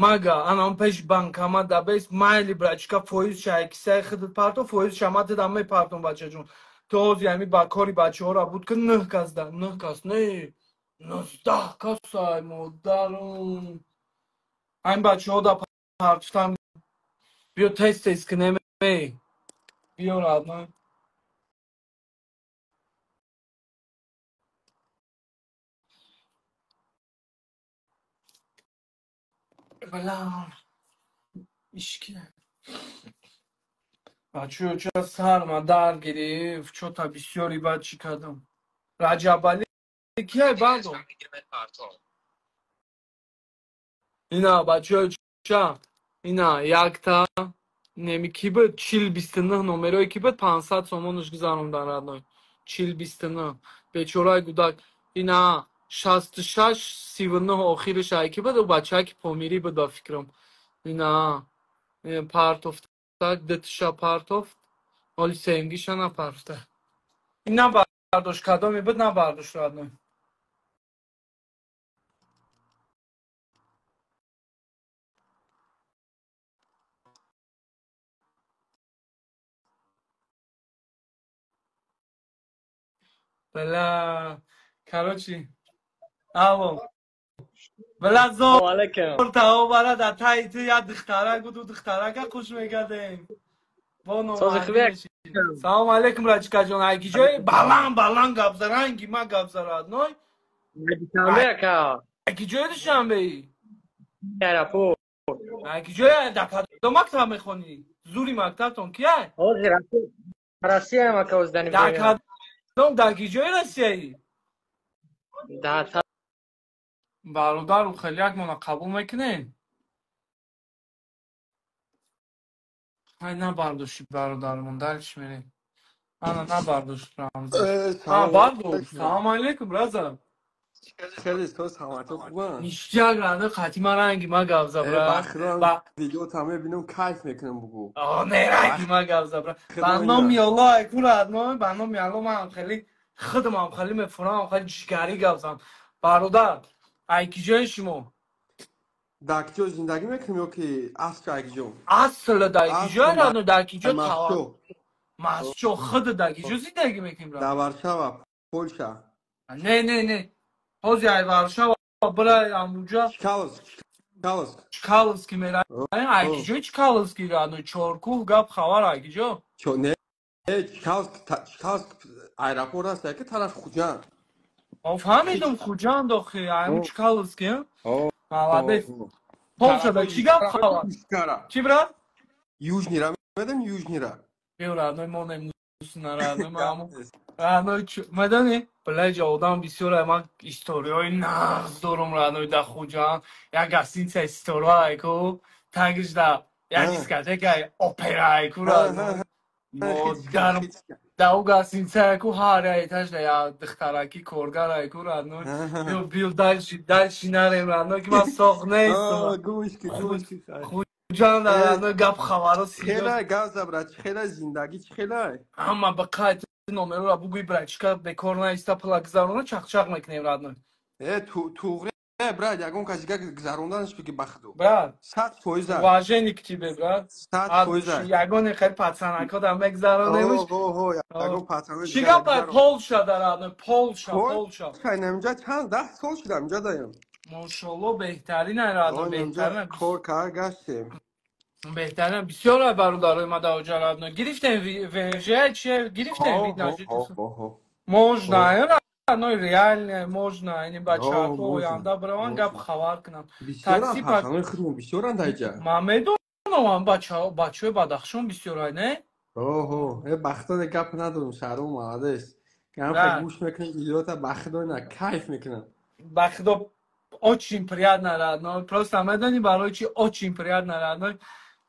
мага анам пеш банкомат да бес майли брачка фоиз шайкисай хидат парто фоиз шамат да мепартон бачаҷон то ҳозир ами ба кори бачаҳора буд ки 9 кас да 9 кас не 19 касай модарум ами бачаҳо да партофтам биё тест кинем биё радной балам ишки бачаҳо ча сарма дар гирифт чота бисёри бад чӣ кардам раҷабали кияй бардо ина бачаҳо ча ина якта неми ки буд 40-29 номерои ки буд 500 сомонаш гузарондан радной 40-29 бечораи гудак ина 66-39 охириш ай ки буд у бачаи ки помирӣ буд ба фикрам ина партофтак дитиша партофт ҳоли сеюмгиша напартофта ина бардошт кадоме буд набардошт радной бала короче алло бала зор тао барад атай ту я духтарак буду духтарака хуш мегардем салом алейкум рачкаҷон айки ҷои баланд гапзаранги ма гапзарад ной айки ҷои душанбеи айки ҷои дар кадом мактаб мехонӣ зури мактабтон кияй дар кадом дар ки ҷои россияӣ бародару хеле якмона қабул мекунем ай набардошти бародармон дар чӣ мерем ана набардошт бардошт салом алейкум браза خیلی تو سلامت خوبه ништияк рада қатима ранги ма гавзабра بخیران ویدیو تمام ببینم کیف میکنم بگو не ранги ма гавзабра барноми ёлло айку радной барноми алло ман хеле хидмам хеле мефурам хеле ҷигари гавзам бародар айки ҷои шумо در کجا زندگی میکنیم یا که اصل کجا اصل در کجا radной дар киҷо масчо хид дар киҷо зиндагӣ мекунем در ورشاو پولشا не ҳозир ай варшава бирай амуҷа чкаловски мераем айки ҷои чкаловски радной чоркӯҳ гап хабар айки ҷо не чкаловск аэропорт аст яке тараф хуҷанд фаҳмидам хуҷанд охи айму чкаловски молодец полшада чӣ гап хабар чӣ брат южнира медонӣ южнира биё радной мо немусина радной мааму радной медонӣ блаҷа одам бисёра ман историёи нағз дорам радной да хуҷанд як гостиница исторайку тагиш да як дискотекаи операйку радной модарм Daugasinceku haraytaş da ya dıxtaraki korgaray kuradno. Yo bil dalşi narem radno ki ma soğne آه istom. گوش که گوش که Xujan da radno gap xabaru serios. خیلی گاز برا خیلی زندگی خیلی Amma ba kayıt nomeru ra bugui braçka bekorna ista plagzarona çaqçaq meknem radno. توغره براد یگون کسی که گذروندنش بگی بخدو Brad. 100% Važenik tibe brad. 100% Jagone xel patsanako da megzaronemuş. اوه یگون پاتانه دیگه Çiga pay گذرون Polşa da radno. Polşa. خیلی نمیجا چند 10 سال شدم اینجا دایم Maşallah behtarin radno نمیجا behtarin. کار کار گشتیم بهتره بسیار برادرای ما در جرادنا گرفتن ویژه چه گرفتن وید نجید можна ну реально можно یعنی بچه ها آینده بروان گپ خبر کنم تاکسی پاک بسیار دایجا من میدونم بچه بدخشان بسیار نه اوه بختا گپ ندارم شهرام اومده است گپ گوش میکنم ویدیوها بخدا نه کیف میکنم بخدا очень приятно родной просто میدونی برای چی очень приятно родной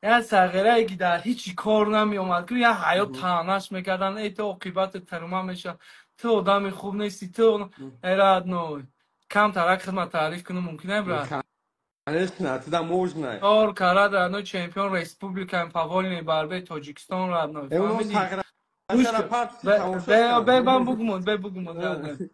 یا سغیره که در هیچی کار نمیومد که یا حیات تانش میکردن ای تو عاقبت ترما میشه تو آدم خوب نیستی تو ایراد نوی کم ترک خدمت تعریف کنم ممکنه برد конечно тогда можно کار کرد رادنوی چمپیون ریسپوبلیکا پاولنی بربه تاجیکستان رادنوی فهمیدی بگمون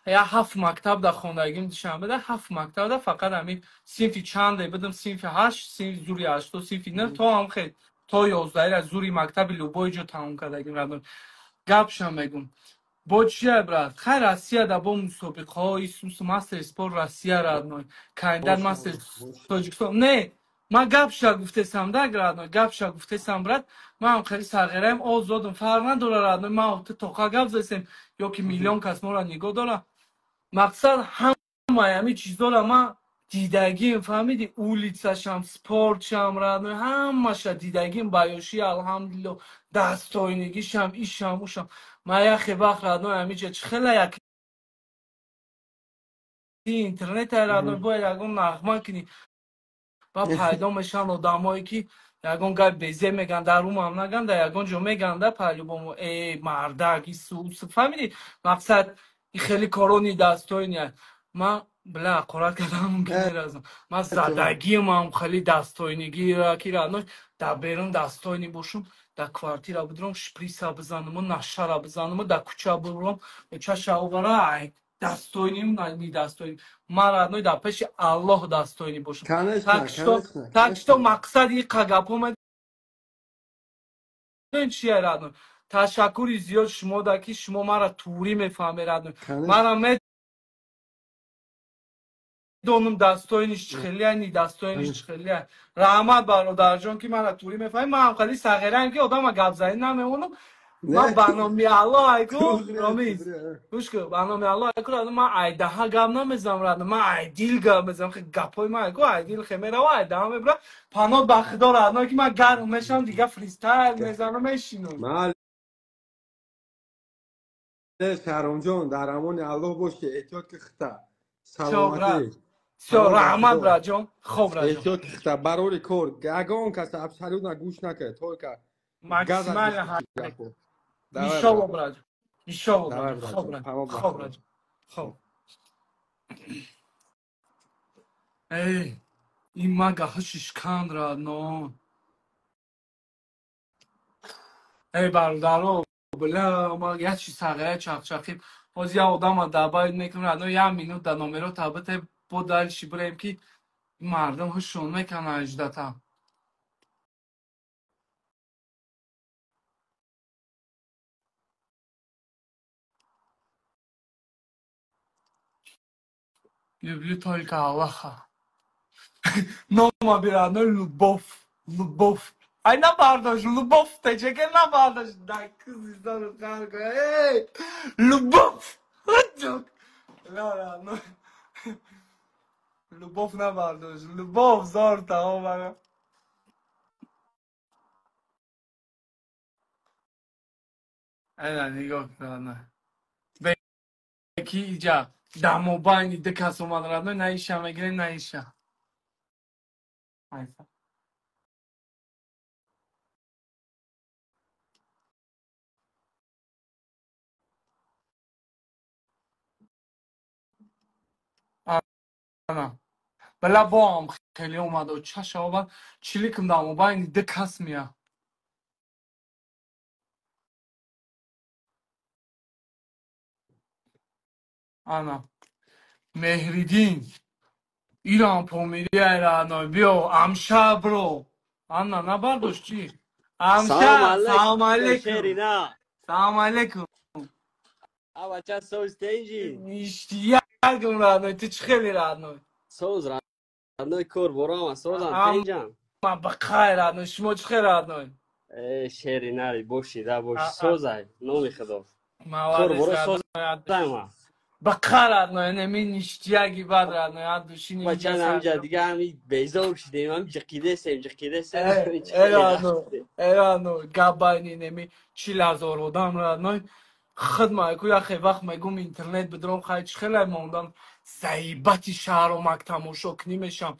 یا 7 مکتب در خواندگیم داشتم بده 7 مکتب ده فقط همین صنفی چنده بدم صنف 8 صنف زوری 8 صنف 9 تا هم خیلی تا 11 از زوری مکتب لوبای جو تموم کردگیم رادن گپشم میگم با چیه برات خیر روسیه در با مسابقه های ماستر اسپورت روسیه رادن کاندید ماستر تاجیکستان نه ما گپشا گفتم ده رادن گپشا گفتم برات ما هم خیلی سرگرم آزادم فرق نداره رادن ما تو تا گپ زدیم یا که میلیون کس ما را نگاه داره مقصد همه همه چیزا را ما دیدگیم فهمیدی اولیتسشم سپورتشم رادنوی همش دیدگیم بیاشی الحمدلله دستاینگیشم ایشم اوشم ما یخی وقت رادنوی همه چیز خیلی یکی اینترنت رادنوی باید یکون نغمه کنی و پیدا میشن آدمایی که یگان گای بیزه میگن در روم هم نگن در یگان جو میگن در پهلو بامو ای مردگی سوس فهمیدی مقصد خیلی کارونی دستوی نیست من بلا قرار کردم ممکنه رازم من زدگی هم خیلی دستوینگی را که رانوش در بیرون دستوینی باشم در کوارتیر بدرم شپریسا بزنم و نشه را بزنم و در کوچه برم چه شاوره دستوینیم نی دستوینی من رانوی در پیش الله دستوینی باشم تاکشتو مقصد یک قگپو من چیه رانوی تشکری زیاد شما دکی شما مرا توری میفهمی رانوی مرا دونم دستوینش خیلی نی دستوینش خیلی رحمت برادر جان که من توری میفهمی من هم خیلی صغیرم که آدم گپ زدن نمیمونم من برنامه الله ایکو رامیز گوش کن برنامه الله ایکو من ایده ها گپ نمیزنم رد من ایدیل گپ میزنم خیلی گپای من ایکو ایدیل خمره و ایده ها میبرم پناه بخدا رد که من گرم میشم دیگه فریستایل میزنم میشینم شهرام جان در امان الله باشه احتیاط که خطا سلامتی رحمت راجم خوب راجم احتیاط که خطا برای کار گاگان کس ابسالوت نگوش نکرد تو که مکسیمال ها ایشالله براجم ایشالله خوب راجم خوب راجم خوب ای این مگه هشش کند را نو ای برادرو بله ما یه چی ساقه چاقچاقیم باز یه آدم در باید میکنم رادنو یه مینوت در نومرو تابت بودالشی بریم که مردم هشون میکنن اجدتا люблю только Аллаха Нома бирано любовь Ай на бардаш любовь ты чеке на бардаш да кыз издан карга ей любовь لا любовь на бардаш любовь зор та اینا نگاه کنه کی اینجا دمو باینی دکاس اومد رادنوی نایشم اگه نایشم نه بلا با هم خیلی اومده و چش آبا چیلی کم دامو با این ده کس میه انا مهریدین ایران پومیری ایرانای بیو امشب برو انا نبردوش چی Salam امشب سلام alaikum, علیکم Sherina. سلام علیکم Abacha soz tenji. اشتیاقم رادنای تو چه خیلی رادنای Soz radnoy kor boram, sozam tenjam. اما بخیر رادنای شما چه خیلی رادنای Sherina ri boshi da boshi sozay. Nomi khido. Kor موادش boro sozay رادنای ma. بخیر رادنای نمی اشتیاقی باد رادنای هر دوشی Abacha نمیجا namija سر diga hami beyza shidem, ham jiqide sem. ایرانو گابانی نمی چی لازور بودم رادنای خدمه کو یا خیلی وقت میگم اینترنت بدرم خیلی خیلی موندم زیباتی شهر و تماشا کنیمشم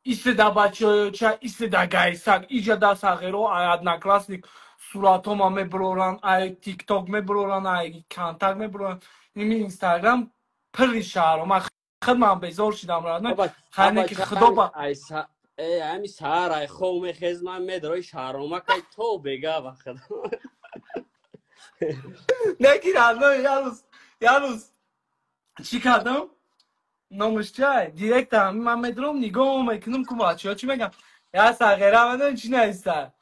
ایستاده بچه چه ایستاده گایسک ایجا دست آخرو آیاد نکلاسنیک صورتام هم میبرورن ای تیک تاک میبرورن ای کانتاک میبرورن نمی اینستاگرام پری شهر و خدمه بیزار شدم رادنای خیلی که خدا با Hami saray khome khizman medroy sharoma kay to bega va khido. نگیر رادنای یالوز چی کردم؟ نامش چیه؟ دیرکت هم من میدرم نگاه میکنم که بچه ها چی میگم یا ساغره من چی نیسته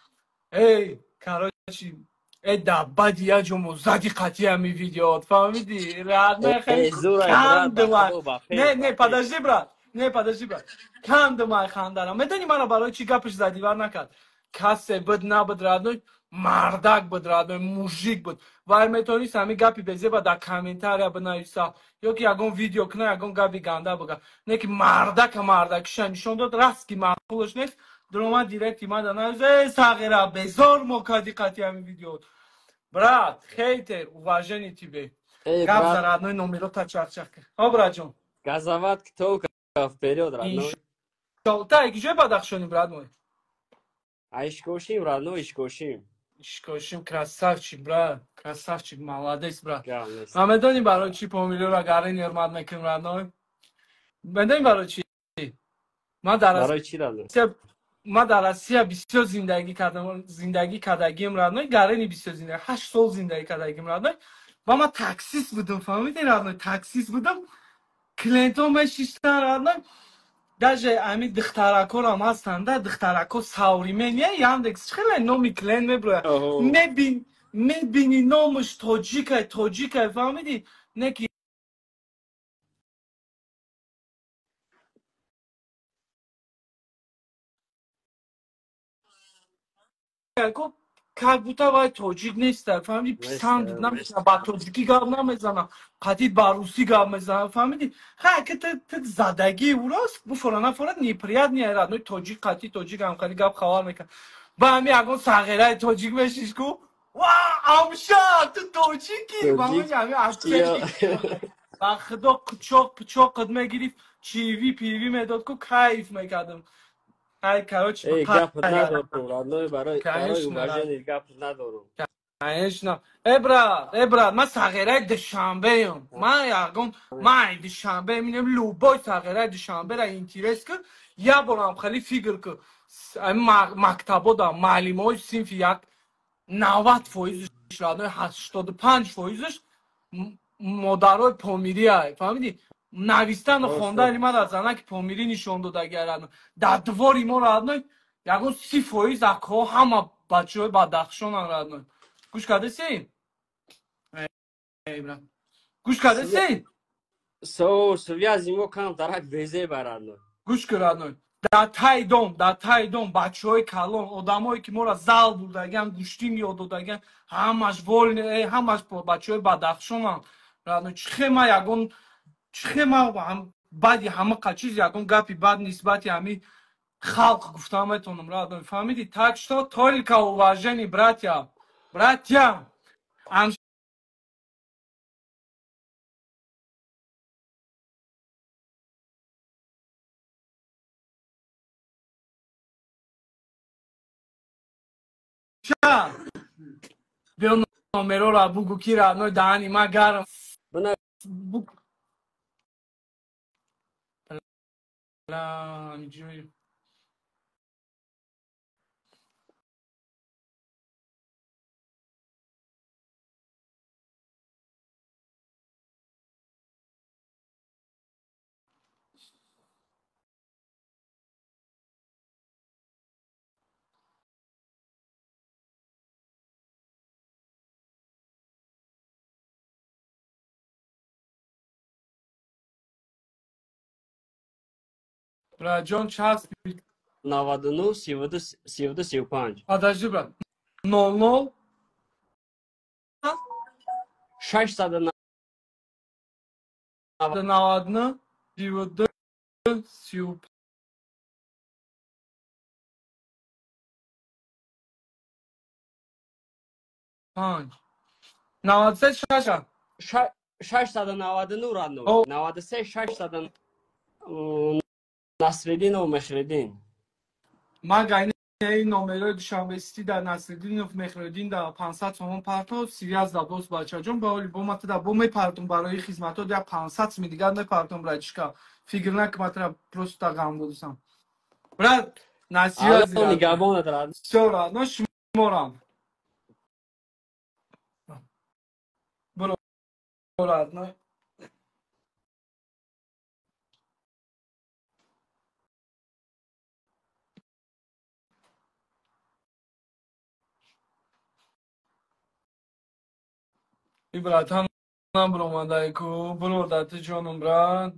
ای کاراشی ای دبادی یا جمو زدی قطعی همی ویدیو فهمیدی؟ رادنای خیلی Zuray brad کند va من khido va نه khiz نه va khiz. پداشتی برد کند من خاندارم میدونی مرا برای چی گپش زدی ور نکرد کسی بد نبود رادنای مردک بود رادنای موژیک بود وای میتونیست همی گپی بزی با در کامنتاریا بنویسا یا که یگون ویدیو کنه یگون گپی گنده بگه نه که مردک شنشون داد راست که معقولش نیست دروما دیرکتی ما دانه ساغره بزار مکادی قطعی همی ویدیو برات خیتر уважение тебе Ey гап brad, за родной номер та чарчак о брат джон gazavat kto вперед родной. иншалла где бадахшони брат мой А ишкошим родной ишкошим. ишкошим красавчик брат красавчик молодец брат Галнес. а медони барои чи помилёра гарин ермат мекун родной медони барои чи ман дар Барои чи родной? ما در آسیا بسیار زندگی کردگیم رادنای گرینی بسیار زندگی 8 سال زندگی کردگیم رادنای و ما تاکسیس بودم فهمیدین رادنای تاکسیس بودم کلینتون مشیشتن رادنای даже ами духтаракорам ҳастанд духтарако савримения яндекс хеле номи клен меброяд мебини номаш тоҷикай фаҳмиди не ки как будто вай тоҷик нестад фаҳмиди писанд намешна ба тоҷикӣ гап намезанам қадид ба русӣ гап мезанам фаҳмиди ки ты задагии урост буфоранафора неприят неарад нои тоҷик қати тоҷик ҳамқали гап хабар мекард ба ҳами ягон сағираи тоҷик мешишку ва амша ту тоҷикӣ баҳои ҳами аксенти ба худо пучоқат мегирифт чиви пиви медод ку кайф мекардам ай короче гап надорум родной барои уважение гап надорум конечно брат ман сағираи душанбеам ман душанбе минем любой сағираи душанберо интерес ку як борам хали фикр ку мактабо да маълимои синфи як 90% родной 85% модарои помириай фаҳмиди навистану хондаани мара занаки помирӣ нишон додагиарад дар двори мо родной ягон 30% акҳо ҳама бачаҳои бадахшонан родной гӯш кардаси гӯш кардаси связи мо кам тарак безеба родной гӯш кӯ родной дар таи дом бачаҳои калон одамое ки мора зал бурдагиан гӯшти миёд додагиан ҳамаш бачаҳои бадахшонан родной чихема ягон баъди ҳамақа чиз ягон гапи бад нисбати ҳами халқ гуфтан метавонам родной фаҳмиди так что только уважение братья бё номероро бугу ки родной даъани ман гарм همینجوری راجان چسب 99 32 32 35 подожди брат 00 690 99 32 35 93 شش 699 родной 93 600 Насреддин و مخردین من گاینه این نمره دوشنبه سیتی در نصرالدین و مهرالدین در 500 تومان پرتو سیری از دبوس بچه جون با مت در بوم پرتون برای خدمت در 500 می دیگر نه پرتون رچکا فکر نک مت پروستا گام بودم برات ناسیا الان نگهبان دارد سورا نو شمارم برو برات نه برات هم برو مادای کو برو دات جونم برات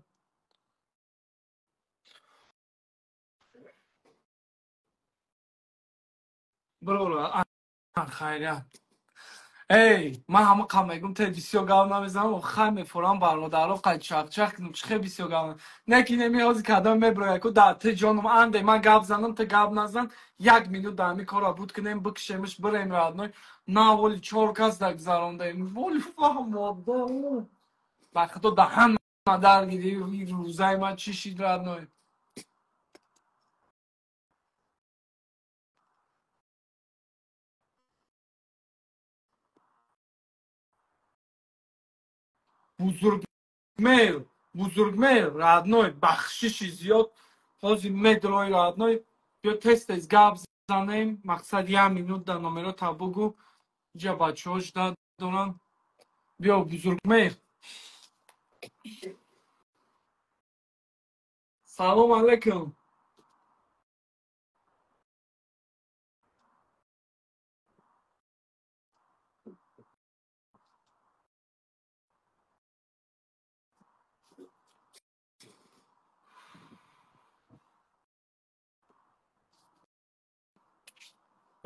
برو خیریت ای من همه کم میگم ته بیسیو گاو نمیزنم و خیلی فوران برنو دارو قد چاق چاق چخه بیسیو گاو نکی نمیازی کدام میبره کو دات جانم انده من گاو زنم ته گاو نزن 1 minut دمی کارا بود که نمی بکشمش بریم رادنوی نه ولی 4 کس دک زرانده ولی فهم ماده وقت تو دهن در گیری روزای من چی شید رادنوی بزرگمهر رادنوی بخششی زیاد خواهی مدروی رادنوی بیا تست از گاب زنیم مقصد 1 minut در نمره تا بگو جا بچه هاش دارن بیا بزرگمهر سلام علیکم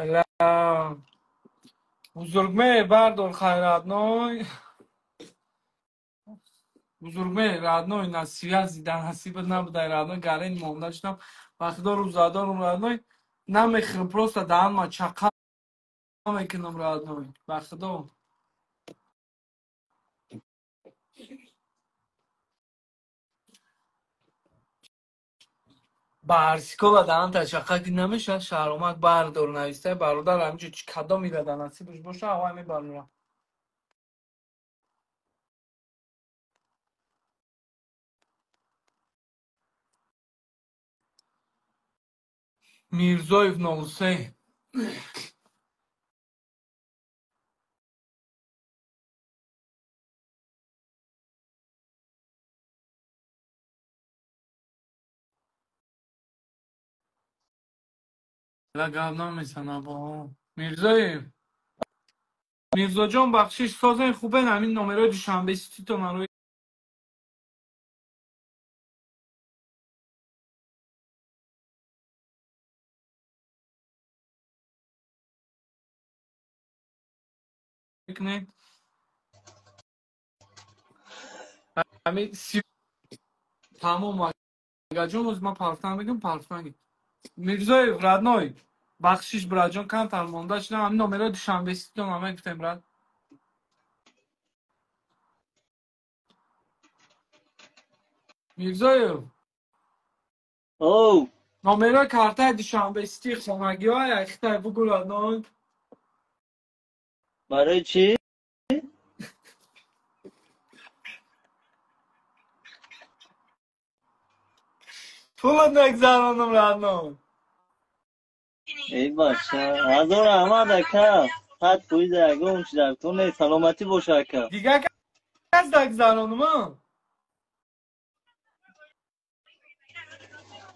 بله بزرگمهر بردار خیرات نوی بزرگمهر رادنوی نصیحت زیدن حسیبت نبوده رادنوی گرین مونده شدم وقتی روزادارم رادنوی نمیخرم پروستا دهن ما چقا میکنم رادنوی وقتی بارسیکولا دهن تا چقا که نمیشه شهرامک بردار نویسته برادر همینجا چی کدا میدادن نصیبش باشه هوای میبرم میرزایف نوسه لگم نمیزنم با میرزایف میرزا جان بخشش سازن خوبه همین نمره دوشنبه سیتی تو من روی کنه همین تمام اگر جون از ما پرفتن بگم پرفتن میرزای رادنوی بخشش براجان کم ترمانده شدم همین نمره دوشنبه سیتی تو من گفتم راد میرزای او نمره کارت دوشنبه سیتی خانگی های اخته بگو رادنوی برای چی؟ پول نگذرانم رادنو. ای باشه هزار احمد اکا حد پویز اگه در تو نه سلامتی باشه اکا دیگه کس نگذرانم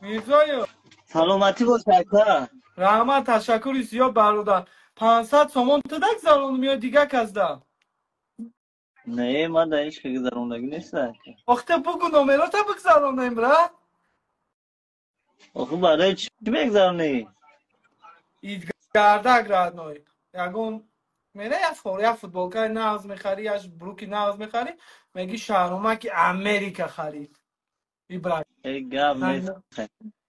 میرزایو سلامتی باشه اکا رحمت تشکر سیاه برادر 500 تومان تو نگذرانم یا دیگه کس ده نه من در هیچ که گذروندگی نیست اکا وقتی بگو نمرات بگذرانم را آخه برای چی بگذرونی؟ ایدگردک رادنوی یگون میره یا فوتبالکای ناز میخری یا بروکی ناز میخری میگی شهرامک امریکا خرید ایبرا ای گب نیست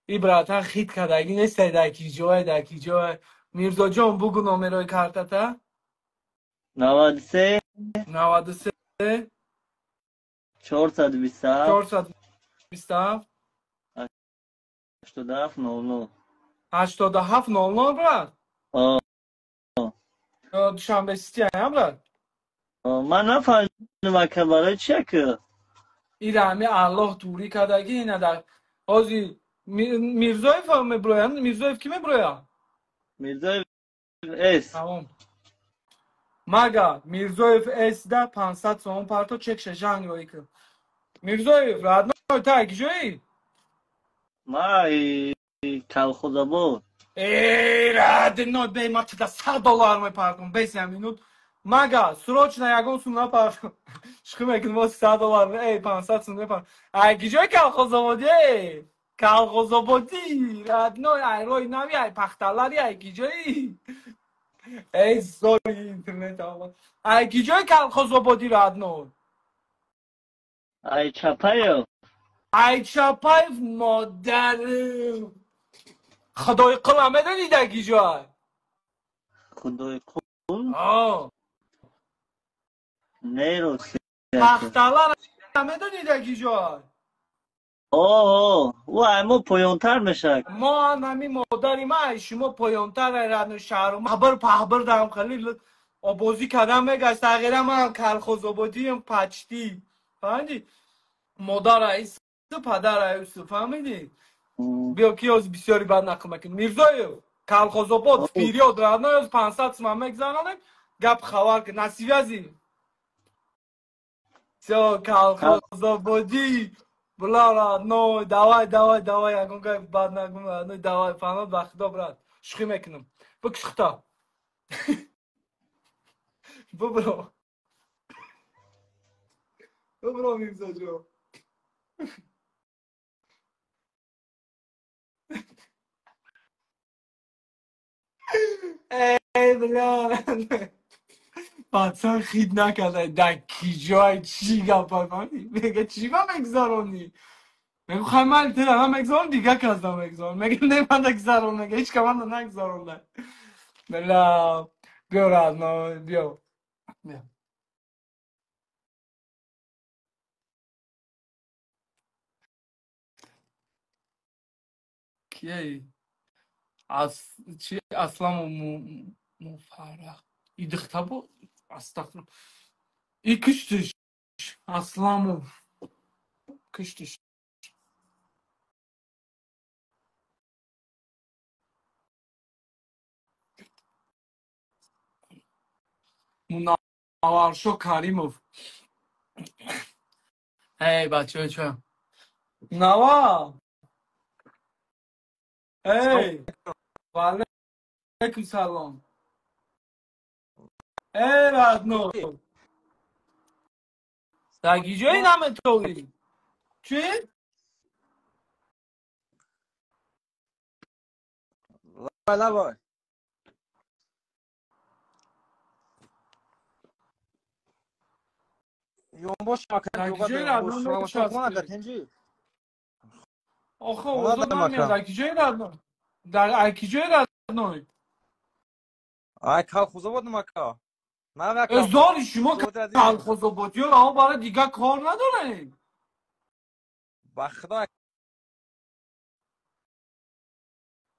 ایبراتن خیت کدگی نیست دکی جای میرزا جان بگو نمرای کارتتا 93 93 427 427 87 00 87 00 برد آه دوشنبه سیتی هم برد من نفهمیدم اکا برای چیه که این همه الله دوری کدگی اینه در آزی میرزایف هم میبرویم میرزایف کی میبرویم میرزای اس تمام مگه میرزایف اس ده 500 تومن پرتو چک شجنگ روی که میرزایف رادنو تا اکی جایی ما کلخوزابو ای رادنو بی ما چه $100 می پرتون بیسی minut مگه سروچنا یگون سونا پرتون شکم اکن ما $100 ای 500 سونه پرتون اکی جایی کلخوزابودی کلخوزابودی رادنو ای روی نوی ای پختالاری اکی جایی ای زوری اینترنت آمد اکی جای کلخوزابادی رادنو ای چپایو ای چپای مادر خدای قلمه دادید اکی جای خدای قول آه نیرو پختالار همه دادید اکی جای اوه او ایمو پویونتر میشه ما همی مادری ما شما پایانتر رادنو شهر ما پهبر دارم خلیل آبازی کدم میگست تغییره من کلخوزابادی هم پچتی فهمیدی مادر رئیس پدر رئیس فهمیدی بیا کی از بسیاری بد نکمکن میرزایو کلخوزاباد فریاد رادنو از 500 تومن میگذرانم گپ خبر که نصیبی ازی سو کلخوزابادی بلا رادنو دوای اگون که بد نگم رادنو دوای فهمد وقتا برد شخی میکنم بکش خطا ببرو میرزا جو ای بلا بچه خید نکرده دکی جای چی گفت میگه چی با مگذارونی میگه خواهی من تیر هم مگذارون دیگه کازده مگذارون میگه نه من نگذارون میگه هیچ که من نگذارون بلا بیا رادنو بیا کیه چی اصلا مفرق ای دخته بود استغفر ای کشتش اصلا کشتش مناورشو کریموف ای بچه چه نوا ای وعلیکم سلام ای رادنو دگی جایی نمه توی چی؟ ولا باش يومبوش ما كان دگی جایی رادنو يومبوش نمیشه ما كان تنجي آخه اومد اوضا مکه نمیاد دگی جایی رادنو در اکی جایی رادنو آی کال خوزه بود مکه من ازداری شما کلخوزابادی ها راه برای دیگه کار نداره بخدا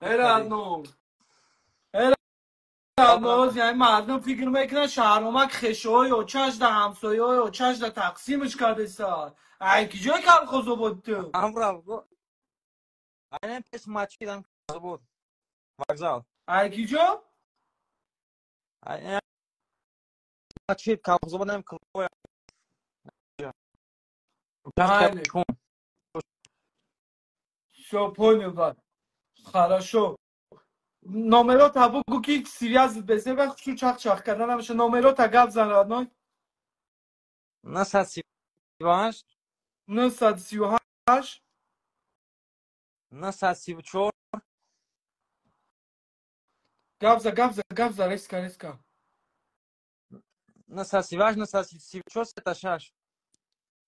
ای رادنو باز یعنی مردم فکر میکنن شهرامک خشوی و چش ده همسایه و چش ده تقسیمش کرده سال ایکی جای کلخوزابادی امرا Aynen pes maçıyla بود. Vokzal. Aykijo? Aynen maçı kalkıza будем клуб. Правильно. Все понял, брат. Хорошо. Номерота богу ки связь без себе хочу чах карден намеше. Номерота гап зан родной. На 138 938 на 134 гап за резка. на 138 на 134 сеташаш.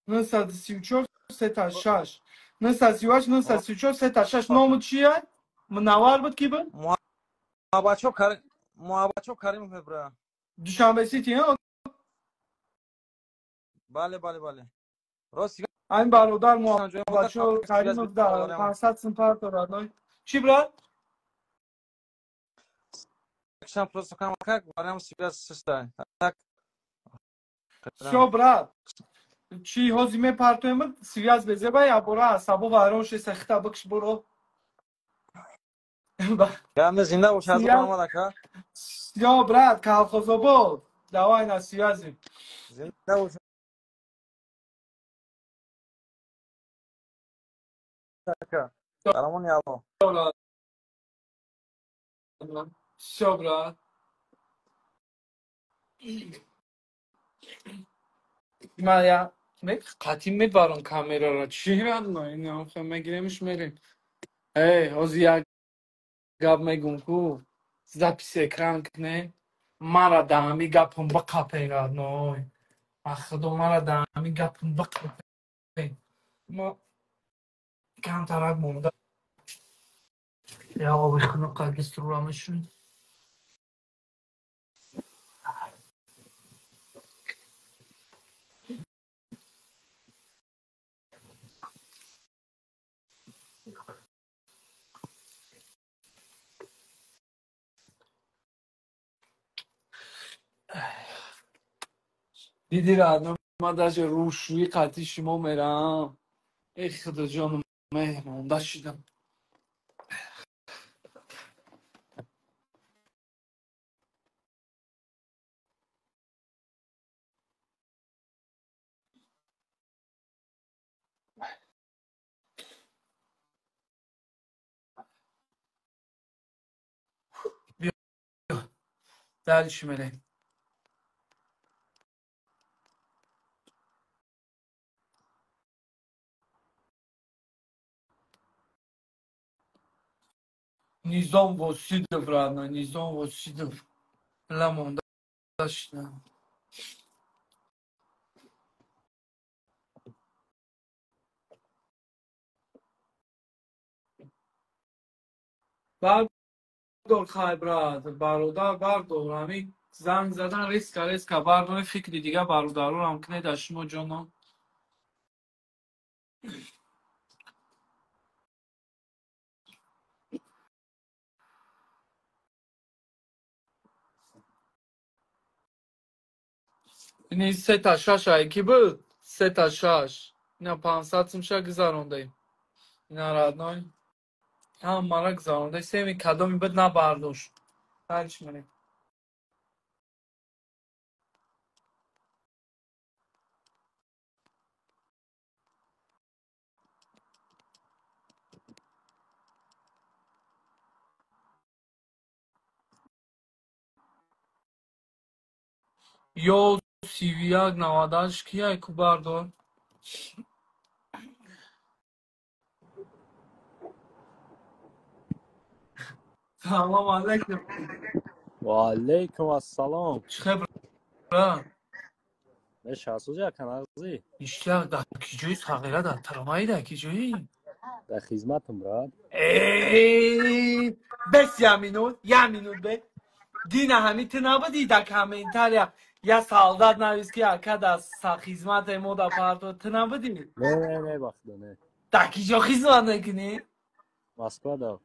934 сеташаш. 938 934 сеташаш. Ному чия? Munavvar بود کی بود؟ محبت کریم فبرا. دوشنبه سیتی ها؟ بله راست این برادر محبت کریم در 500 سنپر دارد. چی براد؟ Akşam просто как варям себя состай. Так. Все, брат. Чи ҳозиме партоем связ безеба я бора сабо варош сахта бакш боро. Я зинда бош аз омад ака. Все, брат, колхозобод. Давай на связи. Зинда бош. Ака. Саламон яло. Все, брат. Я قطعی میبرم کامیرا را چی رد نه این آخه میگیرمش میریم از یک گپ میگم کو запись екран کنه مرا دامی گپم بقاپه رد نه خدا مرا دامی گپم بقاپه ما کم طرف مونده یا آبی خونو قلقست رو رامشون دیدی رد من در روشوی قطعی شما میرم ای خدا جانم مهمان داشتم دلش میریم نظام واسیدف رادنا نظام واسیدف لمون داشتم بردار خواهی برادر بردار همین زنگ زدن ریسک بردار فکری دیگه برادر رو هم کنه داشتیم و جانا این 3 تا 6 ایکی بود 3 تا 6 اینا 500 سمشه گذارونده ایم اینا رادنای هم مرا گذارونده سیمی کدامی بود نبرداشت هرچی منیم یا سیویاک نواداش کیه ایکو بردار سلام علیکم و علیکم السلام چه خبره ايش هسوجا كان قصدي işler dakicoyu tağira da taramayı dakicoyu. ده خدمتم براد بس یا minut be. Dine hami ti nabadi da komentarya ya soldat naviski arkada sa xizmat moda parto ti nabadi. نه وقت نه Dakico xizmat nekini. مسکو ده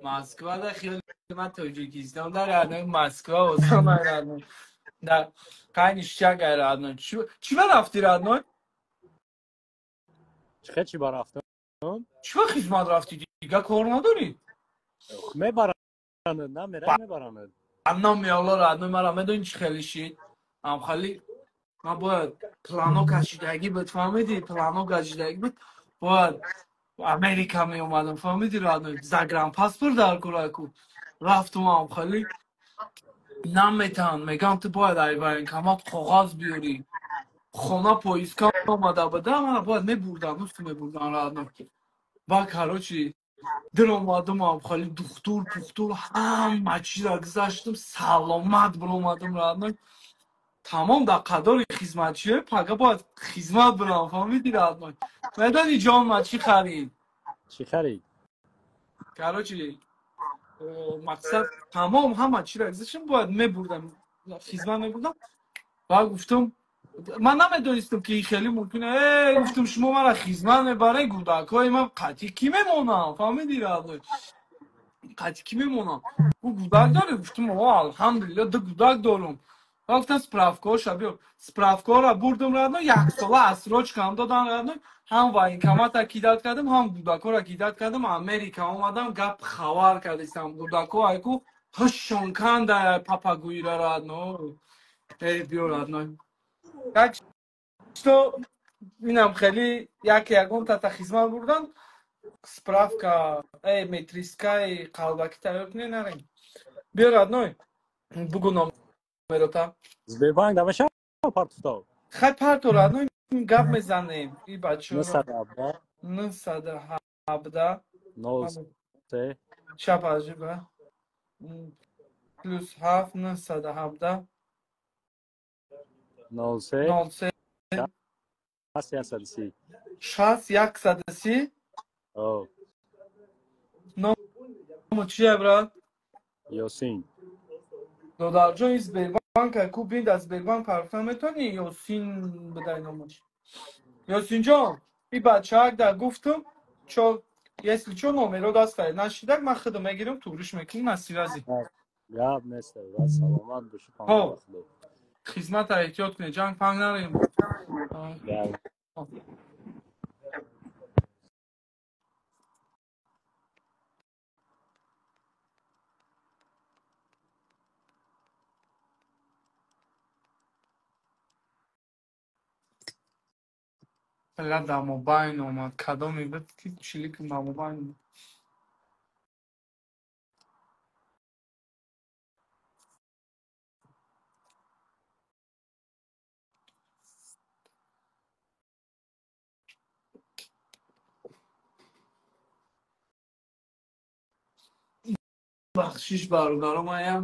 Moskva da xizmat Tojikistan da radno Moskva Osama radno. Da kayn işçi radno. Çime rafti radno? چه چی برافته چرا خدمت رفتی دیگه کار نداری؟ میبرند نه میره میبرند انا میالا رادنو مرا میدونی چی خیلی شید هم خیلی ما باید پلانو کشیدگی بود فهمیدی پلانو کشیدگی بود باید امریکا می اومدم فهمیدی رادنو زگرام پاسپورت در کراکو رفتم هم خیلی نمیتون میگم تو باید ایوان کامات کاغذ بیاری خونه پاییزکا اومده بوده من باید میبردم نفت میبردم رادنو با کاروچی در اومدم هم خیلی دختور همه چی را گذاشتم سلامت بر اومدم رادنو تمام در قدر خدمتچیه پگه باید خدمت برم فهمیدی رادنو میدانی جان ما چی خرید چی خرید؟ کاروچی مقصد تمام همه چی را گذاشتم باید میبردم خدمت میبردم و گفتم من نمیدونستم که این خیلی ممکنه گفتم شما مرا خدمت میبره گودک های من قطعی کی میمونم فهمیدی رادنو قطعی کی میمونم او گودک داره گفتم الحمدلله ده گودک دارم گفتم سپرافکار شبیه سپرافکار را بردم رادنو یک ساله اسراج کم دادن رادنو هم واینکامات اکیدات کردم هم گودک را اکیدات کردم امریکا اومدم گپ خبر کردم گودک ها ایکو هشون کنده پاپاگوی را رادنو ای بیو رادنو یک تو اینم خیلی یکم تا خدمت بردن справка метрискаи қалбаки тайёр кунед нарем биё родной бугу номерота Сбербанк давай партов хай парту родной гап мезанем и бачаро 917 03 чап аҷиба плюс 7 917 03 6130 номо чие брат Ёсин додарҷои Сбербанка ку бин дар Сбербанк партов метавонӣ Ёсин бидай номаш Ёсинҷон и бачаак дар гуфтум чо если чо номеро даст кард нашидак ман худо мегирам туриш мекунам на связи гап нест саломат боши ҳо хизматро эҳтиёт кунед ҷанг панг нарем пилла дар мобайн омад кадоме буд ки чилик дар мобайн буд бахшиш бародаромаям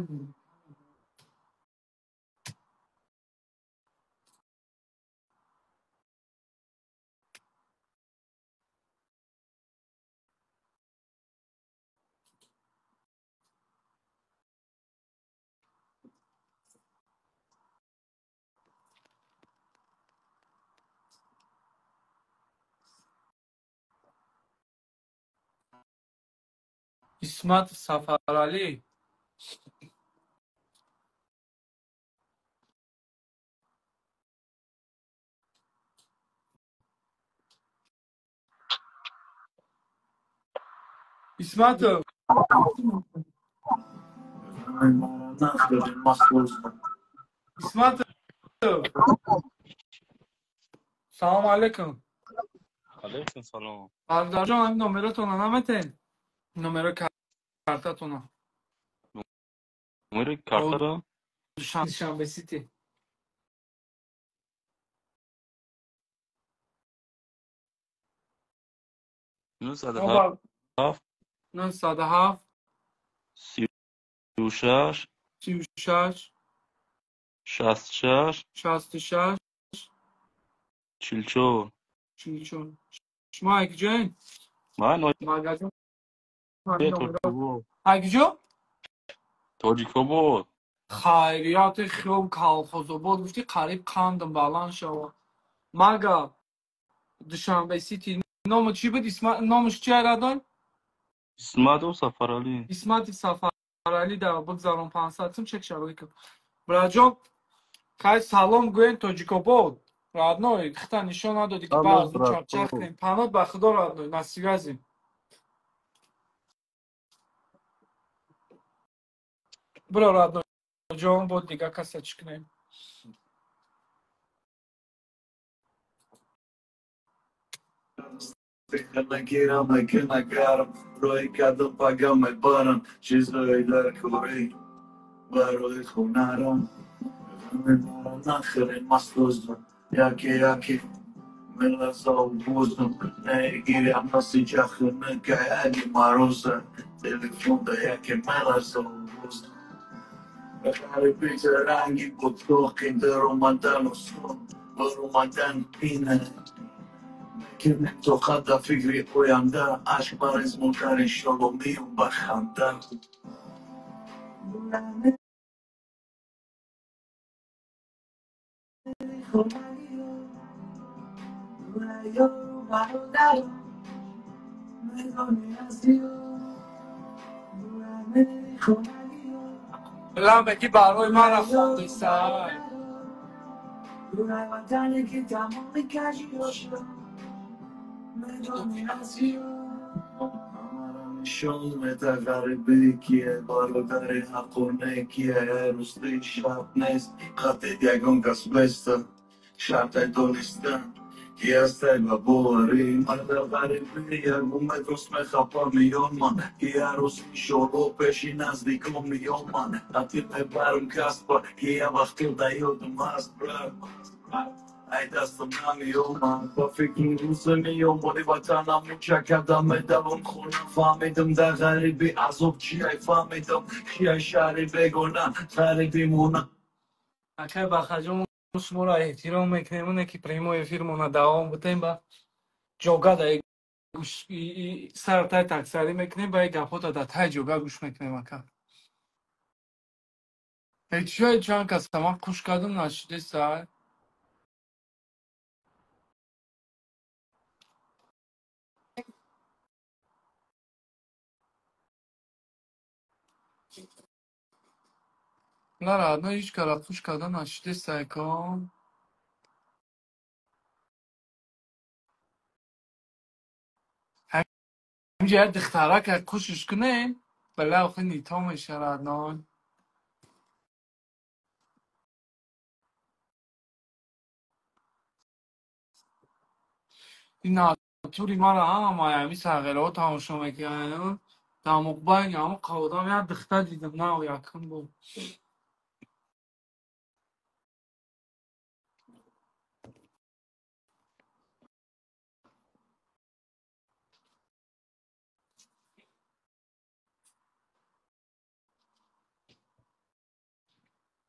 исмат сафаралӣ исматов исматов салом алейкум علیکم سلام برادرجان این نمرتون نمیتین نمره کارتاتون نمره کارت را شنبه سیتی 907 907 36 36 66 66 44 44 شما اکجین؟ من مگزین تاجیکو اکجو؟ بود خیریات خوب کالخوزو بود گفتی قریب قندم بلند شو مگا دوشنبه سیتی نام چی بود؟ نامش چی ایرادان؟ اسمت سفرعلی اسمت سفرعلی در بگذارم 500 چک شبکه براجان خیلی سلام گوین تاجیکو بود родной, хта нишон надоди ки Алло, баъзу чақчақ брату. кунем. Панот ба худо, родной, на связи. Бро, родной, ҷон бод дига каса чӣ кунем? نگیرم که نگرم روی کدو پگم برم چیزایی در کوری برای خونرم میبرم نخرین مستوزم یکی یکی ملزا و بوزم نگیرم نسی جخونه که اگه مروزه تلفون ده یکی ملزا و بوزم غریبی رنگی بود توقین در اومدن و سون بر اومدن اینه که تو خدا فکری آینده عشق بریز مدرن شلومی و بخنده لامکی برای من خونده سر شومت غریبی کیه برادر حقونه کیه روستی شب نیست خطی یکون کس بسته شرط دونستن کی هسته و بواری مرد غریبی یکون مدرس مخفا میون من کی روز شروع پیشی نزدیکم میون من حتی میبرم کس با کی وقتی دیودم هست برم ای دستم نمیومد با فکر روز میومدی وطنم چکدم دوم خونم فهمیدم در غریبی عذاب چیه فهمیدم چیه شهری بگونم غریبی مونم اکه بخجون شما را احترام میکنیم اونه که پریمو افیرمونه دوام بودیم با جوگا دا سر تای تکسری میکنیم با گپا دا تای جوگا گوش میکنیم اکه هیچ جای چند کس تمام کش کردم نشده سر نه را نه هیچ کار کش کردم نشده سر کن همینجا دختره که کشش کنیم بله آخه نیتا میشه را نه این ناتوری ما را هم همی سرگره ها تماشا میکنیم در مقبل همه قودام یه دختر دیدم نه یکم بود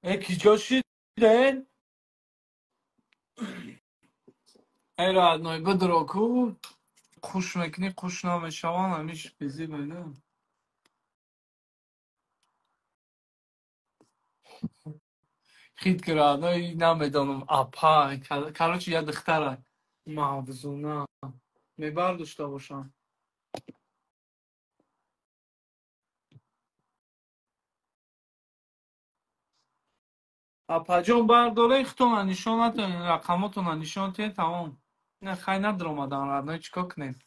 یکی جاشی ده ای را نای بدرو کو خوش میکنی خوش نامشوان همیش بیزی بینه خید گرانای نمیدانم اپا کاروچ یه دختره محافظونه میبر داشته باشم اپا جان برداره اختون نشانت رقماتون نشان تین تمام نه خیلی ندر آمدن رادنای چیکار کنیم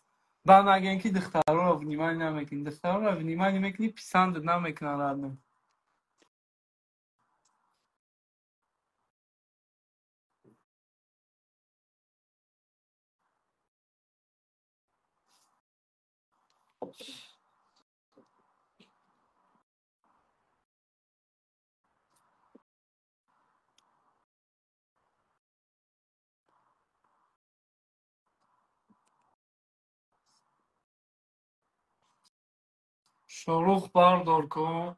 با مگه اینکه دختره رو نیمانی نمیکنی دختره رو نیمانی میکنی پسند نمیکنن رادنای شروع بردار کن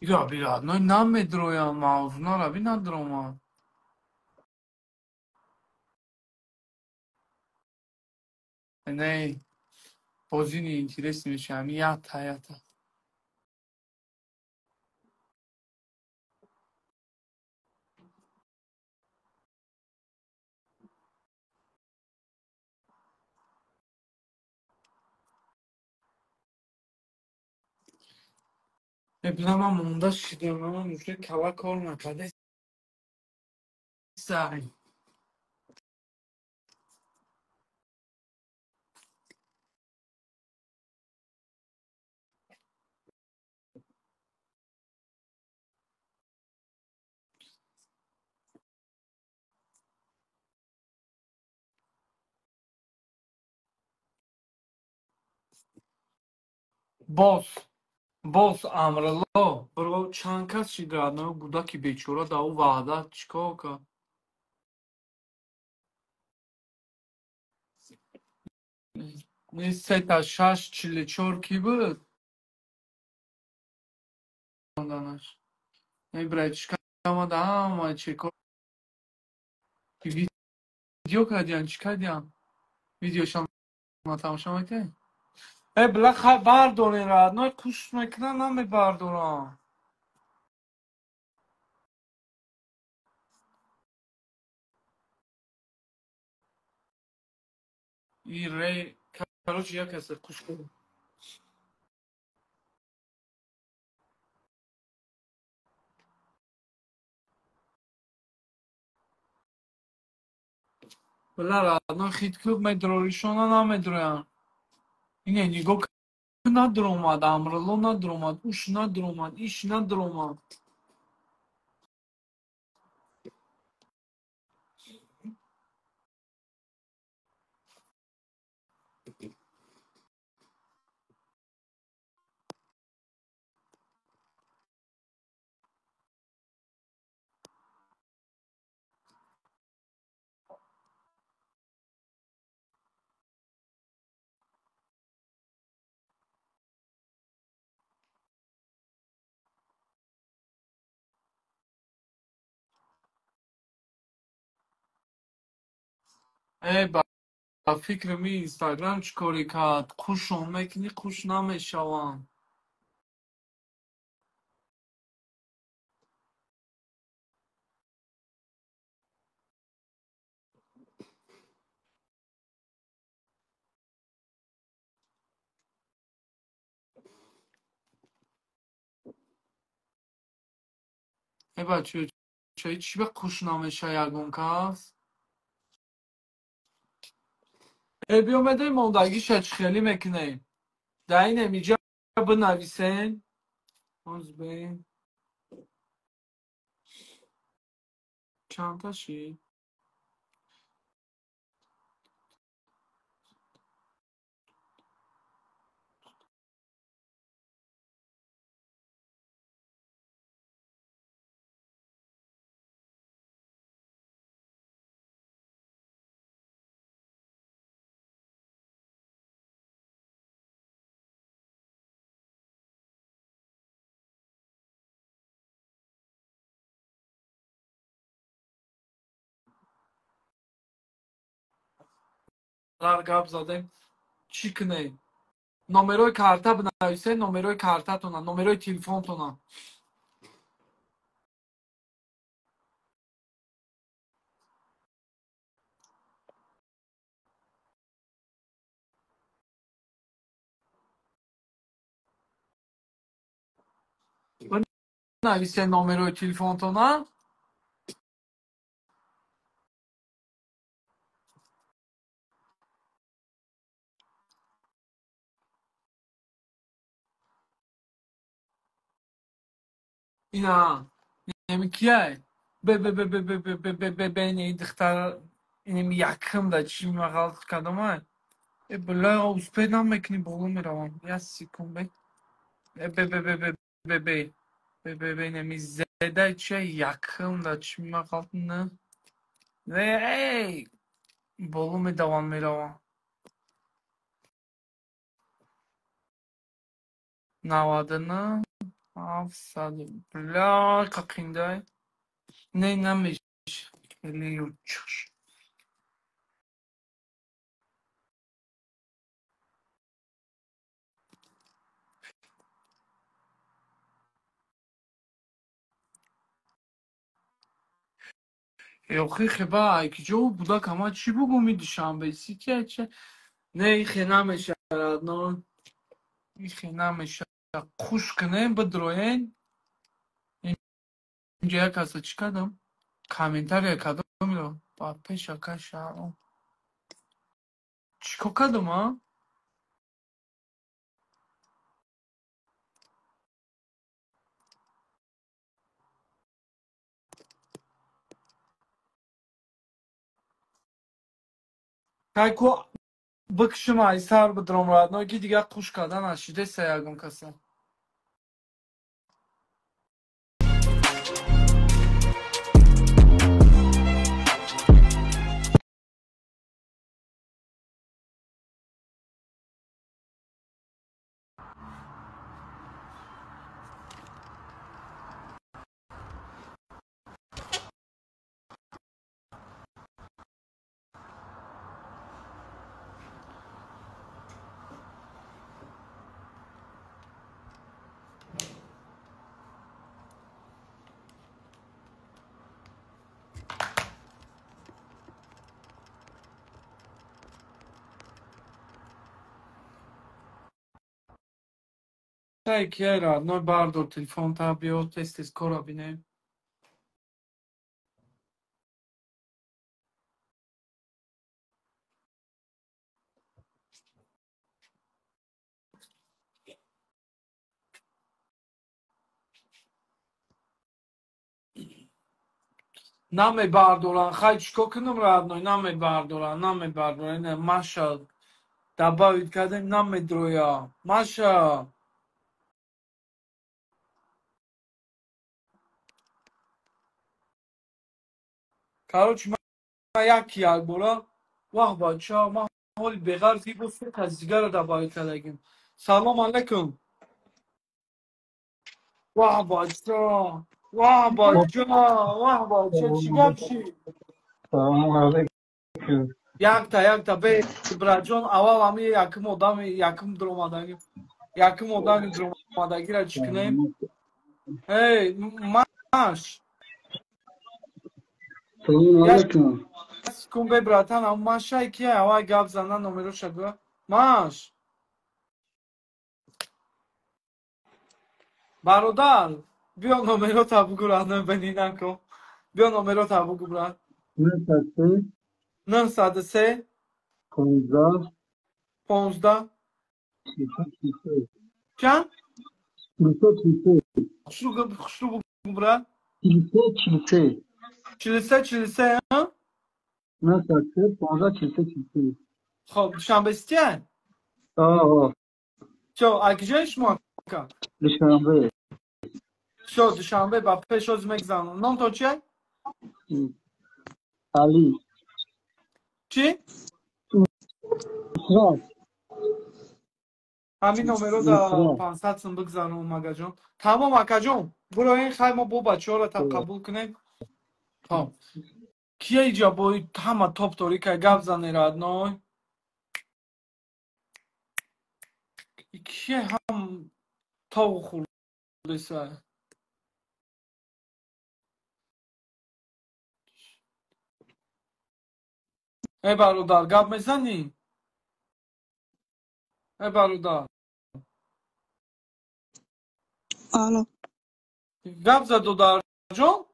یا بیاد نوی نمیدرویم موضوعنا رو بی ندروم نه بازی نی اینترس میشه همی یتا ابن من مونده شده من میشه کلا کار نکرده سعی باز امرالله برو چند کس شده نه بوده که بیچوره در او وحدت چیکار کرد این 3 تا 6 44 کی بود دانش این برای چیکار آمده همه چیکار ویدیو کردین چیکار کردین ویدیوشان تماشا میکنی ای بلا بردارین را نه کوش میکنن نمی بردارن این ری کاروچ یک هست کوش کن بلا را نه خیت کلوب میدروریشون نمیدرون اینه نگاه ندرومد امرالله ندرومد اوش ندرومد ایش ندرومد ای با فکر می اینستاگرام چیکاری کرد خوشم میکنی خوش نمیشوم ای بچه چی به خوش نمیشه یگون کس ای بیامده مولدگی شچ خیلی میکنه در این امیجا بنویسین باز بین چند تا شی در گپ زدیم چی کنه نمرای کارتا بنویسین نمرای کارتاتون نمرای تلفنتون بنویسین نمرای تلفنتون اینا نمی کیه بین این دختر اینم یکم دا چی مغالط کردم های بلا اوسپید نمیکنی بولو میروم یا سیکون بینمی زده چه یکم دا چی مغالط نه ای بولو میدوان میروم 99 700 بلا قاقینده نه نمیشه خیلی یوچش یوخی خبا ایکی جو بودا کما چی بگو میدیشم بیسی که چه نه ایخی نمیشه نه ایخی نمیشه قوش کنیم بدروین اینجا یک از چی کدم کامنتار یک کدم میلو با پیش اکا شارم چی کدم ها کایکو بکشم ای سر بدرم راد نوگی دیگه قوش کدن اشیده سیاگم کسی Sai chi era? Noi bardo telefon tabio testi scorabine. Name bardolan, хай чко кнем радной, name bardolan, не Маша добавить когда name дроя. Маша. Короче, моя кияк була. Вах бача, ма ҳоли беғарзи буфе казигара добавить кадагим. Салом алейкум. Вах бача. Вах бача. Вах бача. Чӣ гап ши? Салом алейкум. Якта бе браҷон аввал ҳами яким одами дромадагиро чӣ кунем? Эй, Маш. Салом алейкум. Кун бе братан, ам Машай кия? Авай гап зана номероша гӯ. Маш. Бародар, биё номерота бугӯ радной бенинан кун. Биё номерота бугӯ брат. 903 15 چند؟ خوشلو بگو برا 43 ها؟ 903 خب شنبه استیه؟ چو اکی شما کن؟ دوشنبه شو دوشنبه با پیش از مگزنم نام تو چیه؟ علی چی؟ همین نمرو دا 500 سن بگذارم مگا جون تمام اکا جون برو این خواهی ما بو بچه ها را تا قبول کنیم خب کیه ایجا بایی همه توپ توری که گفت زنی راد نای کیه هم تاو خورده سای ای برادر گپ میزنی؟ ای برادر Alo, گپ زد دودار جون؟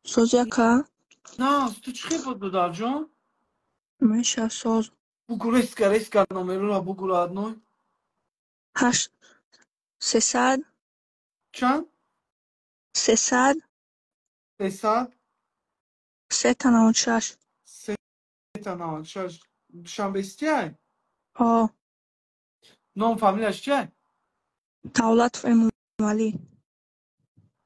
soz jaka? نه تو چی بود دودار جون؟ Meša soz. بگو ریسکا نمرو را بگو راد نای 8 300 چند؟ 300 300 396 3 شش شنبه استیه؟ ها نام فامیلش چیه؟ Davlat Emomali.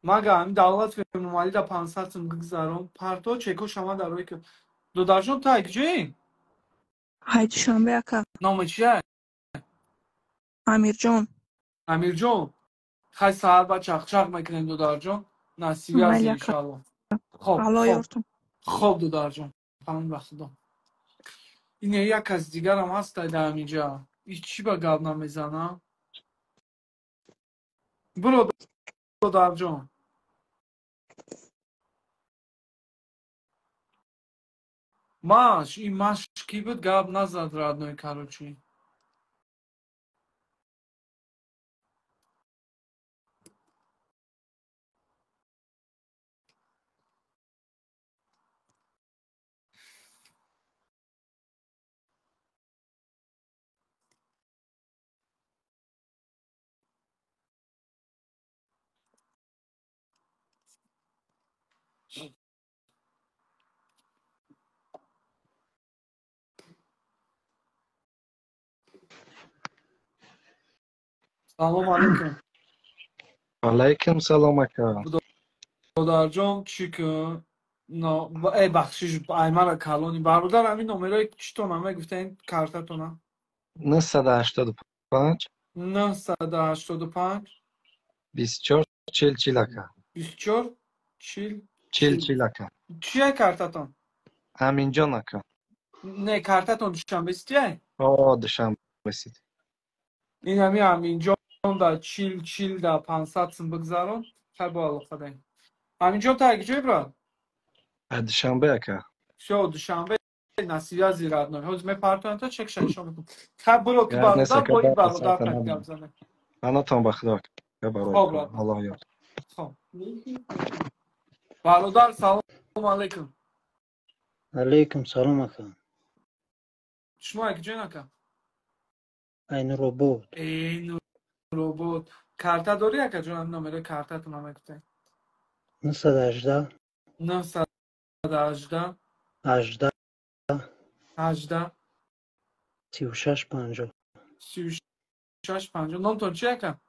مگه همین دولت فرمالی دا 500 سم بگذارم پرتو چکو شما در روی که دو درجون تا اکجایی؟ Haydi Shanbe aka. نام چیه؟ Amirjon. امیر جون خیلی سهر با چخ میکنیم دو درجون نصیبی از Mayli aka. انشاءالله خب Allah yortum. خب دو درجون خانم بخدا اینه یک از دیگر هم هست در اینجا چی با گاب نمیزنم برو دو درجون ماش این ماش کی بود گاب نزد راد نوی کاروچی سلام علیکم. علیکم سلام اکا. برادر جان چی کن؟ ای بخشش ایمن کلانی برادر همین نمره چطور همه گفته این کارتتونه 985 985 24 40 اکا. 24 40 40 اکا. چیه کارتتون؟ امین جان اکا. نه کارتتون دوشنبه چیه؟ دوشنبه رسید. این همین جان دا 40 دا 500 سم بگذارم خیلی بالا خدای همین جان تا اگه جای براد دوشنبه اکا. شو دوشنبه نصیحت زیراد نه هوز می پارتون تا چک شایشون میکنم خیلی برو که گرد نیست برادر اکا. با این بعد برادر ساعت خیلی گپ نمیم. زنه. مناتان بخدا اکا. برای خب اکا. الله یاد. خب برادر سلام علیکم. علیکم سلام اکا. شما اگه جای نکن این روبوت. این روبوت کارتا داری اگه جان هم نمیره کارتا تو نمه کتن 918 918 18 18 36 50 36 50 نام تون چی اکن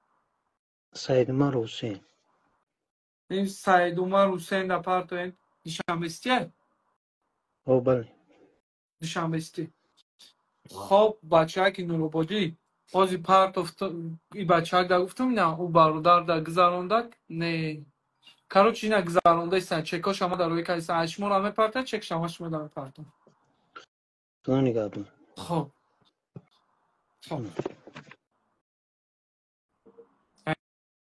سید عمر حسین. این سید عمر حسین در پارتو این دوشنبه استیه او بله. دوشنبه استی. خب بچه ها که نورو بودی بازی پارت ای بچه ها در گفتم نه او برادر در گذاروندک نه کارو چی نگذارونده ایستن چکا شما در روی کلیسا اشمور همه پارتن چک شما شما در پارتن تو نگاه دون. خب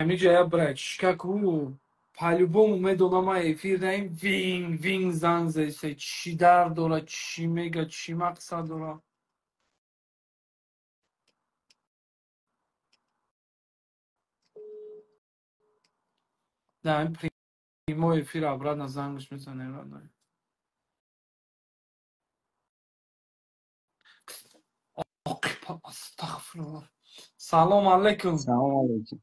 همین جایا برای شکاکو по-любому медонама эфир даим вин зан зесе чӣ дар дора чӣ мега чӣ мақсад дора даим примо эфир обратно зангш мезанем астағфируллах. салом алейкум. Салом алейкум.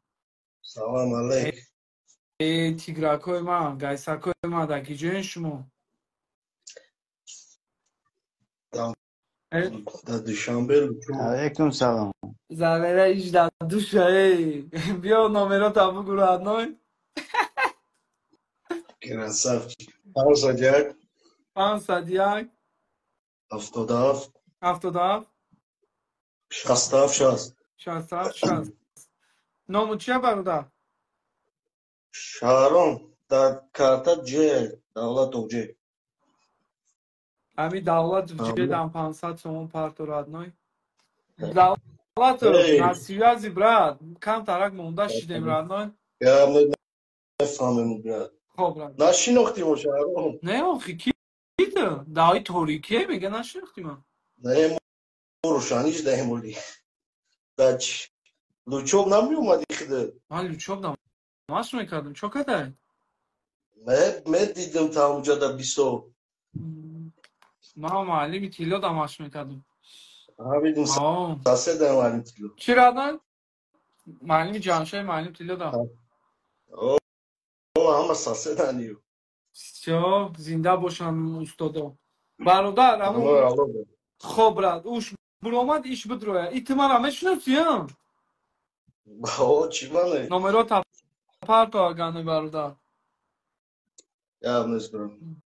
Салом алейкум. тигракои ман гайсакои ман дар ки ҷоян шумо در دوشنبه علیکم سلام. زمینه ایش در دوشه بیا نامرات بگو رادنای Красавчик. 501 501 77 77 67 67 60 نامو چیه برادر؟ شهرام در کارتا جه دولت اوجه همی دولت جه دم 500 سومون پارتو رادنای دولت نسیوازی براد کم ترک مونده شیدیم رادنای یا نفهمم براد خب براد نشیناختیم شهرام نه آخی کی ده؟ دایی توریکیه میگه نشیناختیم من نه روشانیش دهیم بودی داچ لوچوب نمی اومدی خیده من لوچوب نماش میکردم چو کده؟ من دیدم تا اونجا در 20 ما معلمی تیلو دماش میکردم همین ساسه در معلم تیلو چی رادن؟ معلمی جانشای معلم تیلو دم همه ساسه دانیو چو زنده باشن استادا برادر همون خب راد اوش برامد ایش بدروه ایتمار همه شناسیم چی منه نمرات پارتو آگانه برادر یا نزبرم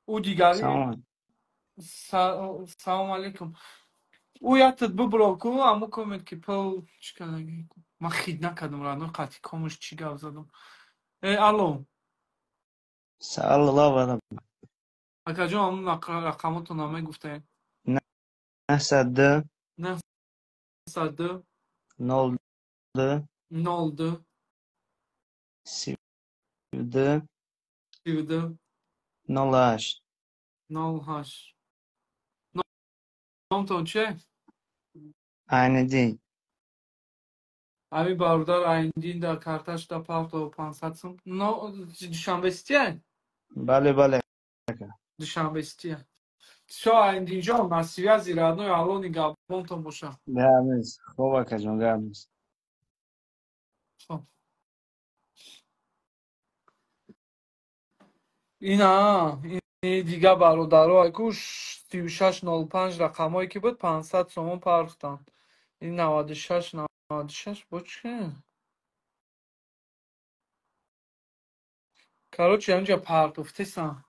او دیگری سلام علیکم او یادت ببراکو اما کومنت که پل چیکار من خید نکردم رانو قطعی کامش چی گفت زدم الو سلام اکا جان همون رقماتو نامه گفته 902 902 02 02 32 32 08 08 نامتون چه؟ عیندین همین برادر عیندین در کارتش در پارتو 500 سم دوشنبه استیه؟ بله دوشنبه استیه شو عیندین جان مسیوی از ایرانوی الان گابونتون باشم گرمیز خوب اکا جان گرمیز اینا این دیگه برادرها اکوش 3605 رقمایی که بود 500 سومون پرداختن این 96 با چه؟ Короче, اینجا پرت افتیسم.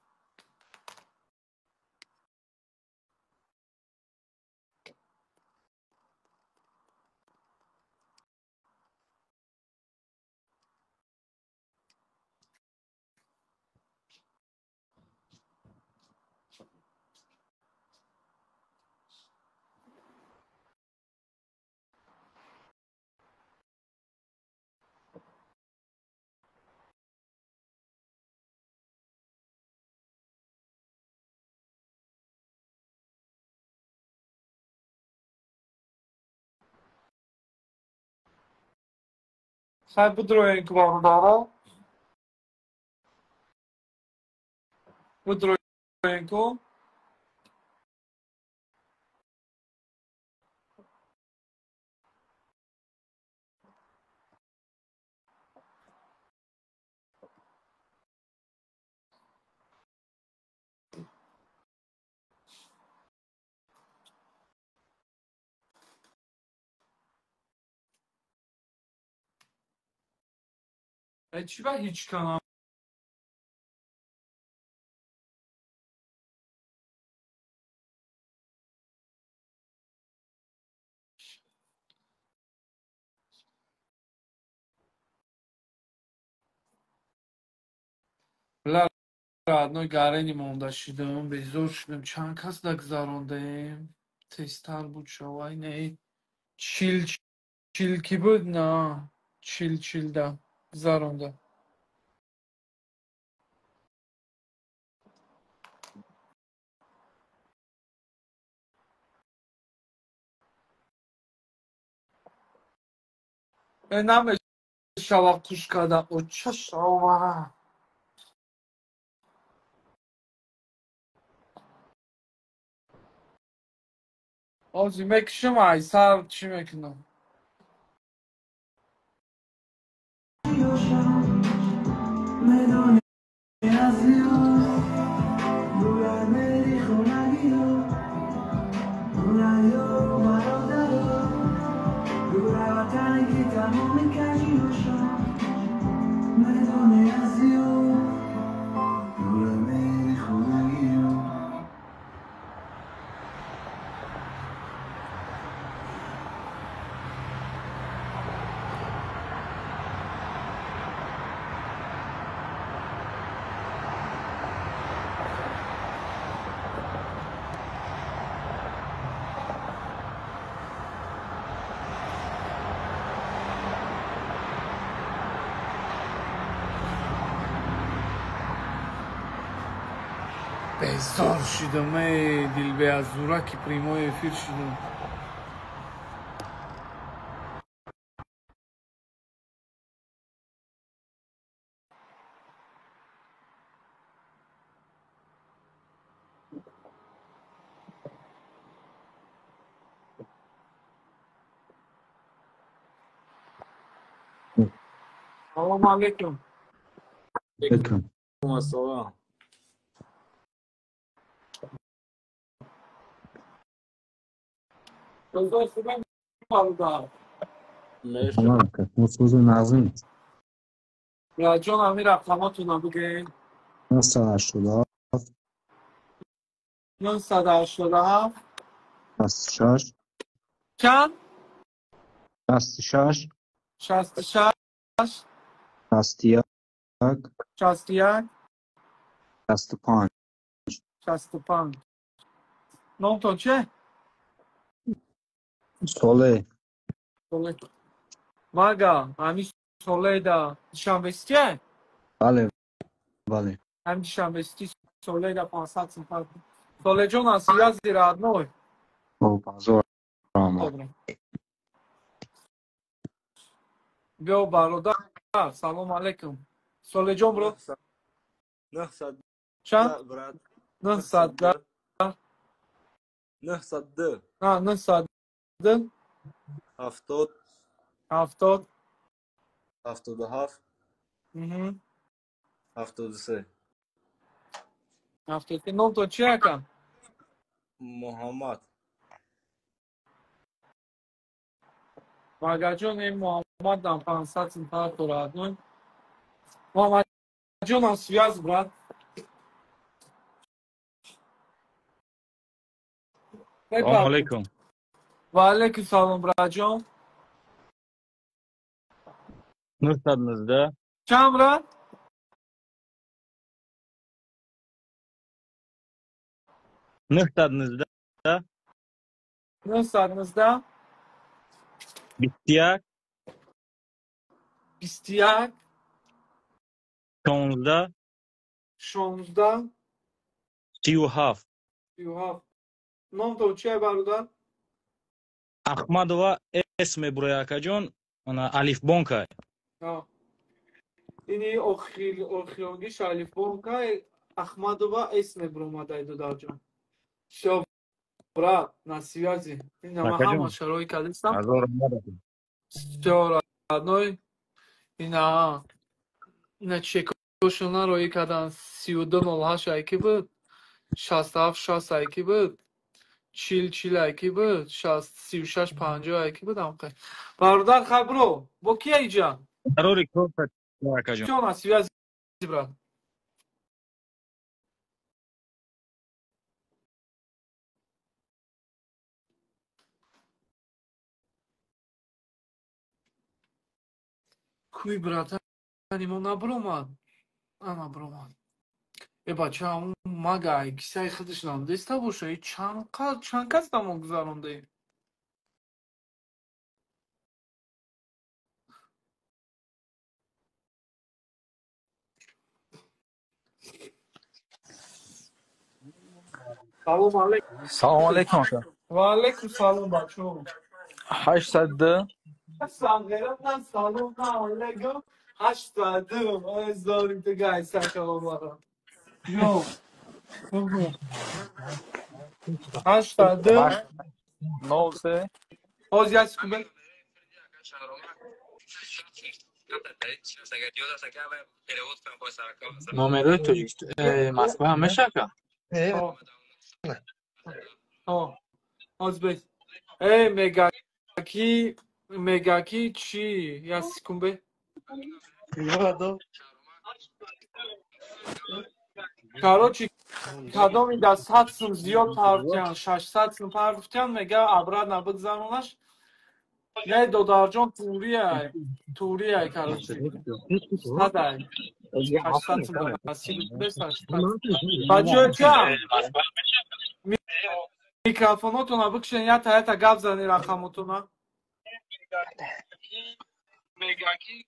Хай будроеньку вам дара. Будроеньку. چی با هیچ کنم؟ لا одной гарени монда шидам, безор шидам, чанд кас дагзарондем. Тестар буд шавай не. Чил ки буд на. Чил да заронда. نام شوا کوش کردم او چه شوا آزی مکشم ای سر چی میکنم بزار شدم ای دل به ازورکی پریمای افیر شدم سلام علیکم علیکم السلام بزار شدم بالدار تمام که مفروض نظمی یا جان همین رقماتون بگین 987 987 66 چند 66 66 61 61 65 65 نام تو چه؟ سوله سوله ماگا همین سوله دا شنبستی بله بله همین شنبستی سوله دا 500 سفر سوله جان هستی یا زیراد نوی او بازار آمد بیا برادر سلام علیکم سوله جان برو 900 چند؟ برات 900 902 نه 900 70 70 77 73 70 نام تو چیه کن؟ محمد Vaga John e Muhammad dam 500 см радной. Muhammad John на связь, брат. Салом алейкум. Ва алейкум салом, брат John. 919. Чам, брат? 919. 919 21. 21 16. 16 37. You have. Nom to چیه برادر؟ Ахмадова اسم برای اکاجون الفبونکای. اینی اخیونگی شالیف بونکای Ахмадова اسم برومادای دودار جان. Все, брат, на связи. Ина мама шарой калистам. Все, родной. Ина чекошуна рои кадан 3208 айки буд. 67 айки буд. 40 айки буд. 36 50 айки буд. Бародар хабро. Бо ки айҷа? Дарори кофет акаҷон. Все, на связи, брат. Куй, брат, анимо набромад. Набромад. Бача, он магай, кисай худиш намдеста боша. Чанд кас там гузаронда? Салом алейкум. Салом алейкум. Ва алейкум салом, бачо. 802. Сангерам салом алейкум. 802. Зорим ты гай сакаломара. Yo. 802. No sé. Ozya скубе. номерои Тоҷикистон Москва мешака? Озбек. мегаки чи я секунде. Короче, кадоми да 100 сум зиёд парфтян, 600 сум парфтян мега обратно бигзаронаш. Я додарҷон турия короче. Садай. 800 сум насиб бесаш. Баҷоҷа. Микрофонотуна бикшен ята гап зани рақамотуна. Мегаки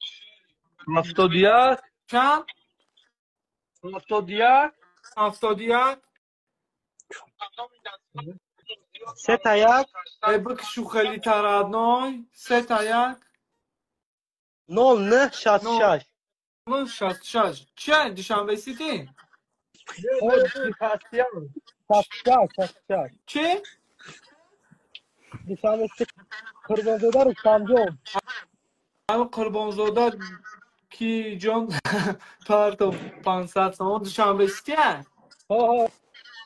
71. чанд? 71. 71 31. бикшу хели тарадной. 31 0966. 066 чия душанбе сити? چی؟ قربانزاده رو کامجون همه قربانزاده کی جان پارتو 500 سوم دوشنبه سیه؟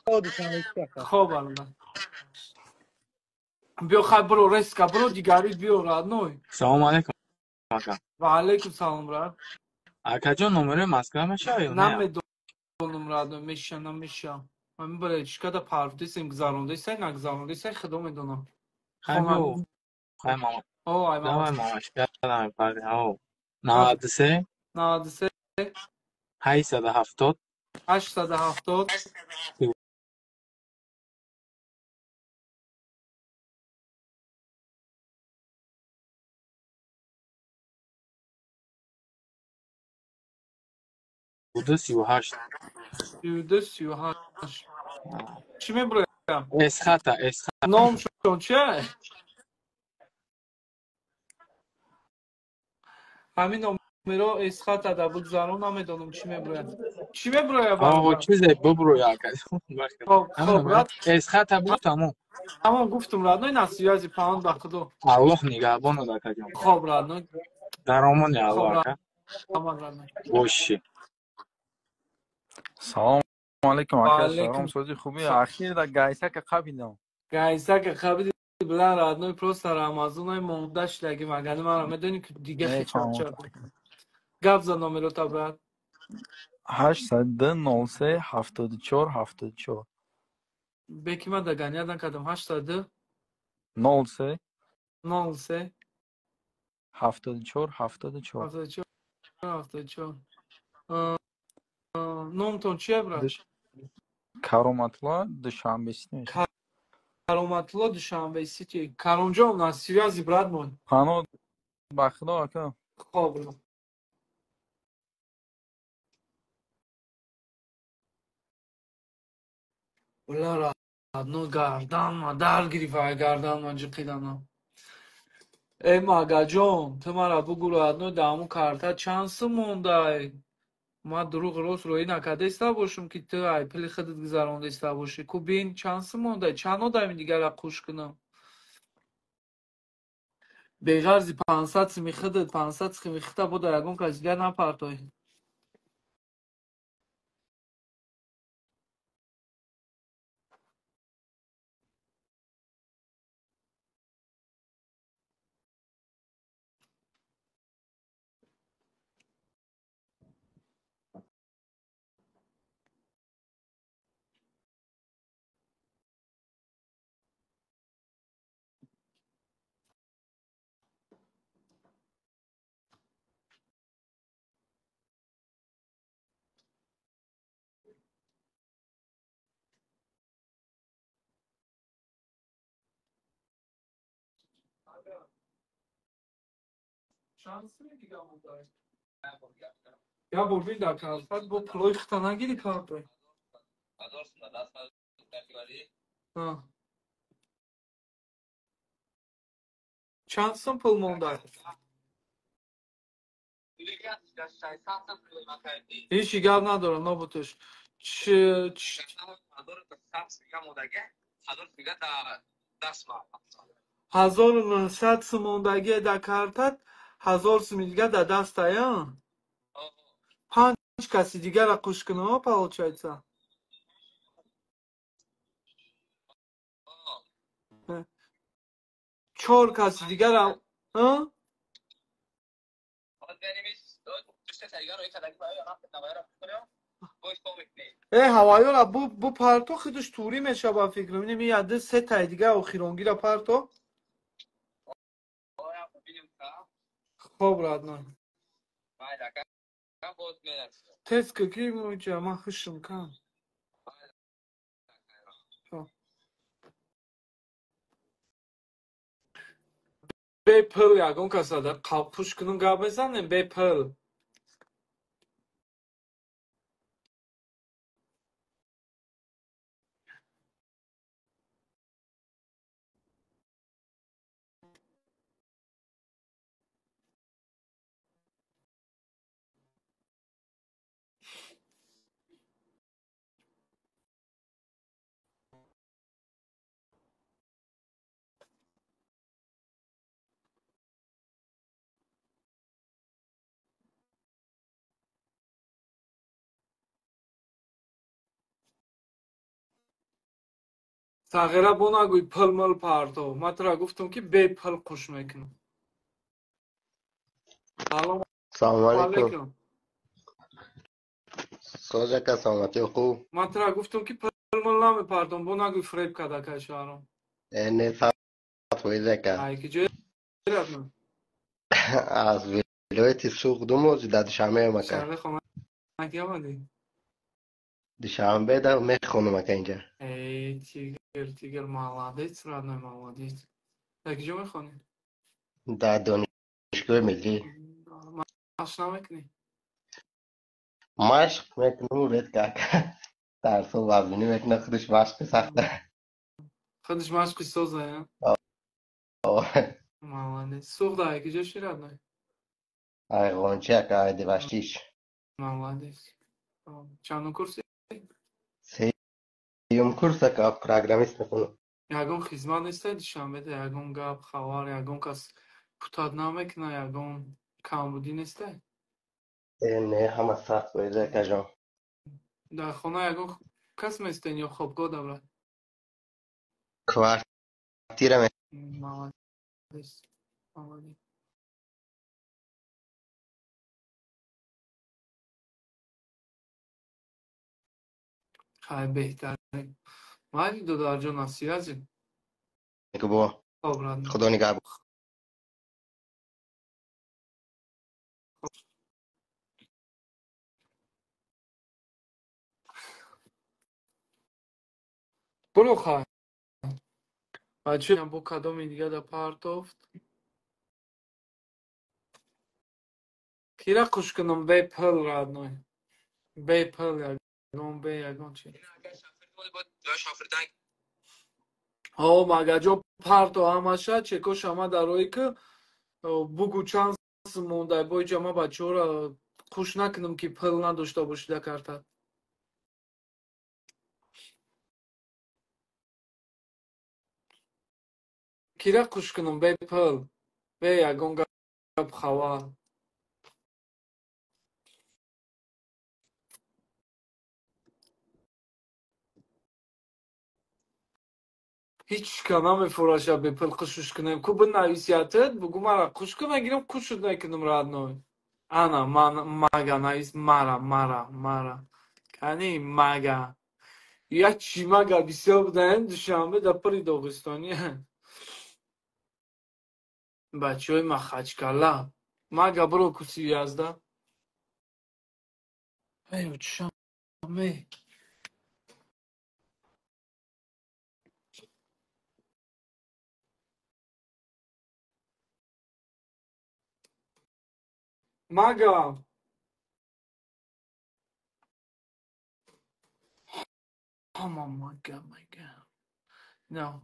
دوشنبه سیه خوب الان بیا خواهد برو رسکا برو دیگری بیا رادنوی سلام علیکم آقا. و علیکم سلام راد آقا جان نمره مسکو میشه یا نه؟ نمیدونم رادنوی میشه نمیشه من برای چیکار پاردیسیم گذرونده سه نگذرونده سه خدا میدونم خیلی خیلی ماما ای ماما ماماش یادم پارد او 93 93 870 870 38 38 چی میبرم؟ اسخطه نام شون چه؟ همین نمرو اسخطه دا بگذارون نمیدونم چی میبرم چی میبرم؟ آقا چیزه ببرو یا خب رد اسخطه بود تمام گفتم رد نوی نسیازی پاند بخدو الله نگهبانو دا کجام خب رد نوی درامون یا الله که باشی سلام علیکم آقا. سلام سوزی خوبی اخیر دا گایسا که قبیدم گایسا که قبیدم Bilar одной просто Рамазонай монда шлаги магани мара медони ки дига хичат نمیفهمم. чад. Гап за номерота брат. 802 03 74 74 Беки ма дагани ядан кадам 802 03 03 74 74 74 74. Номтон чия брат? Кароматла Душанбе. Кароматло Душанбе Сити. Каромҷо у нас связи брат мой. Ано бахдо ака. Хоб брат. Улара одно гардан ма дар гирифа гардан ма ҷиқидана. Эй магаҷон, ту мара бугуру одно даму карта чанд сум мондай? Ма дуруғ рост рӯӣ накардаиста бошум ки ту ай пили худат гузарондиста бошӣ. Ку бин чанд сум мондай? Чанд одами дигара қуш кунам? Беғарзи 500 сими худат 500 сими хита буда ягон кас дигар напартои. Я бурбин дар калфат бо пулои хита нагири картой. Чанд сум пул мондай? Ҳеҷ гап надорам нобутуш. 1900 сум мондагие да картат 1000 суми дига да дастая? 5 каси дигара қуш кунам получается. 4 каси дигара ҳавайёра бу парто худаш турӣ меша ба фикр минем ин яде се тай дига охиронгира парто. Хоб радно. Тест какие муҷа ман хушум кам. Бепл ягон касада қапуш кунун гап мезанем бепл. Тағира бо нагӯй пилмил парто. Ман тура гуфтам ки бепил қуш мекунам. Салом алейкум. Sojaqa salomati خوب. Ман тура гуфтам ки пилмил намепардом бо нагӯй фреб кадака шаҳром. Ne Sojaqa. Ай ки ҷои рафтам. Az viloyati Sug'dum o'zi Dushanbe aka. Шаҳри хонагӣ омадӣ? Dushanbe da mehxonam aka inja. Эй тигр молодец родной молодец. Дар киҷо мехонӣ? Dar donishgoh milli. Машқ намекунӣ? Mashq mekunam red aka. Darso vazmini mekunam xudsh mashq saxta. Худаш машқи созая? Молодец. Суғ дар киҷо ши родной? Ayg'onchi aka Aydivashtish. Молодец. Чандум курси? Seyum kurs aka programmist mekunam. Ягон хизмат нестед Душанбеда? Ягон гап хабар ягон кас путад намекуна? Ягон камбудӣ нестед? Ne hamma saxt bo'yda akajon. Дар хона ягон кас местен ё хобгоҳ даврад? Kvartira молодец, молодец. خیلی بهترین ولی دو جان هستی هستی نگو بابا خدا نگهبان. برو خواهد بچه هم با کدام دیگه در پارتوفت کیره خوش کنم بی پل راد نوی بی پل یگون بی یگون چی ها مگه جو پارتو همشه چکو شما در روی که بگو چانس مونده بای جمع بچه را خوش نکنم که پل نداشته باشده کرده کیره خوش کنم بی پل بی یگون گب خواه هیچ کنم فراشه بی پل خوشش کنم که بنویسیتت بگو مرا خوش کنم گیرم خوشت نکنم راد نوی انا مگه نویس مرا کنی مگه یا چی مگه بسیار بدهیم دوشنبه در پری داغستانی بچه های مخچکله مگه برو کسی یازده ایو چشمه مگه اما مگه نه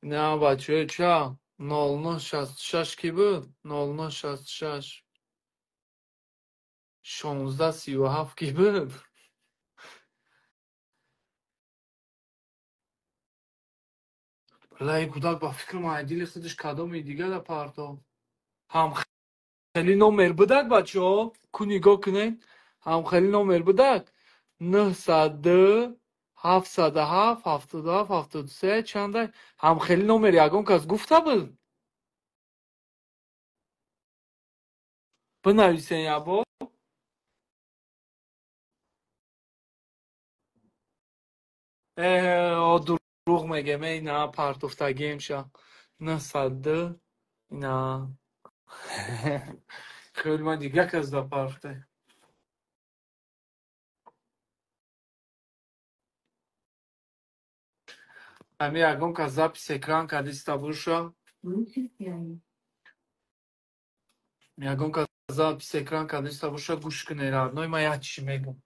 نه بچه های چه 0966 کی بود 0966 1637 کی بود بلای کودک با فکر معدیل خودش کدام دیگه در پارتو هم خیلی نومر بودک بچه ها کو نگاه کنین هم خیلی نومر بودک 902 707 77 73 چنده هم خیلی نومر یگان کس گفته بود بنویسین یا با دروغ میگه می نه پرتوفتگی میشه 902 نه خیلی من دیگه کس در پرته امی یگان کس زپیس اکران کدیستا بوشا یگان کس زپیس اکران کدیستا بوشا گوش کنه راد نوی ما یه چی میگم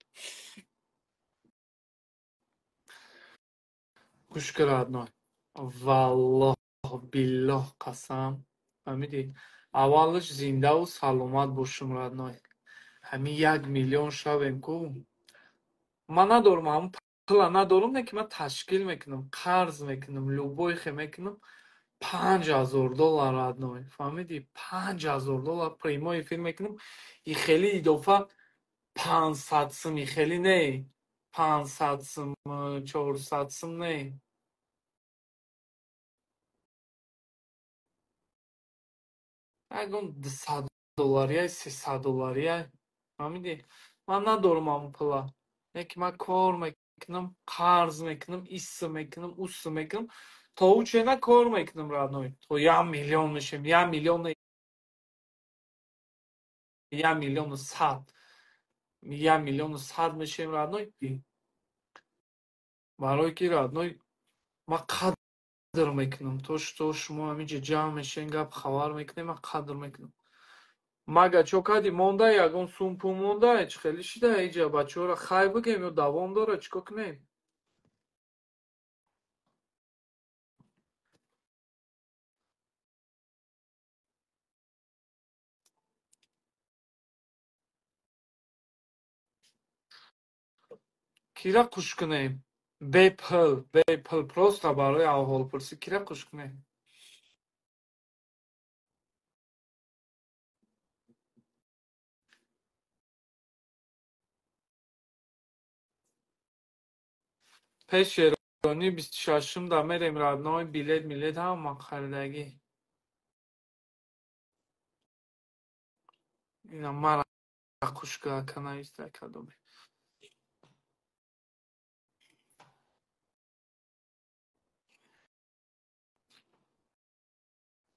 گوش که راد نوی والله بالله قسم فهمیدی اولش زنده و سلامت باشم راد نوی همین 1,000,000 شویم کو من ندارم همون پلا ندارم نه که من تشکیل میکنم قرض میکنم لوبای خی میکنم $5,000 راد نوی فهمیدی $5,000 پریمای فیلم میکنم این خیلی اضافه 500 سم این خیلی نه 500 سم 400 سم نه اگه $200 $300 فهمیدی من ندارم همون پلا نه که من کار میکنم قرض میکنم ایسه میکنم اوسه میکنم تا او چه نه کار میکنم راد نوی تا 1,000,000 میشیم 1,000,000 1,100,000 1,100,000 میشیم راد نوی برای کی راد نوی ما قدر میکنم تو شما همینجا جمع میشین گپ خبر میکنیم من قدر میکنم مگه چوکادی مونده یگون سومپو مونده چه خیلی شده ایجا بچه ها را خای بگیم یا دوام داره چکو کنیم کیره خوش کنیم بیپل پروستا برای احوال پرسی کیره خوش کنیم پس شیرانی 26م دا میریم رادنای بیلت هم ما خریدگی اینا مرا خوشگاه کنه استکادومی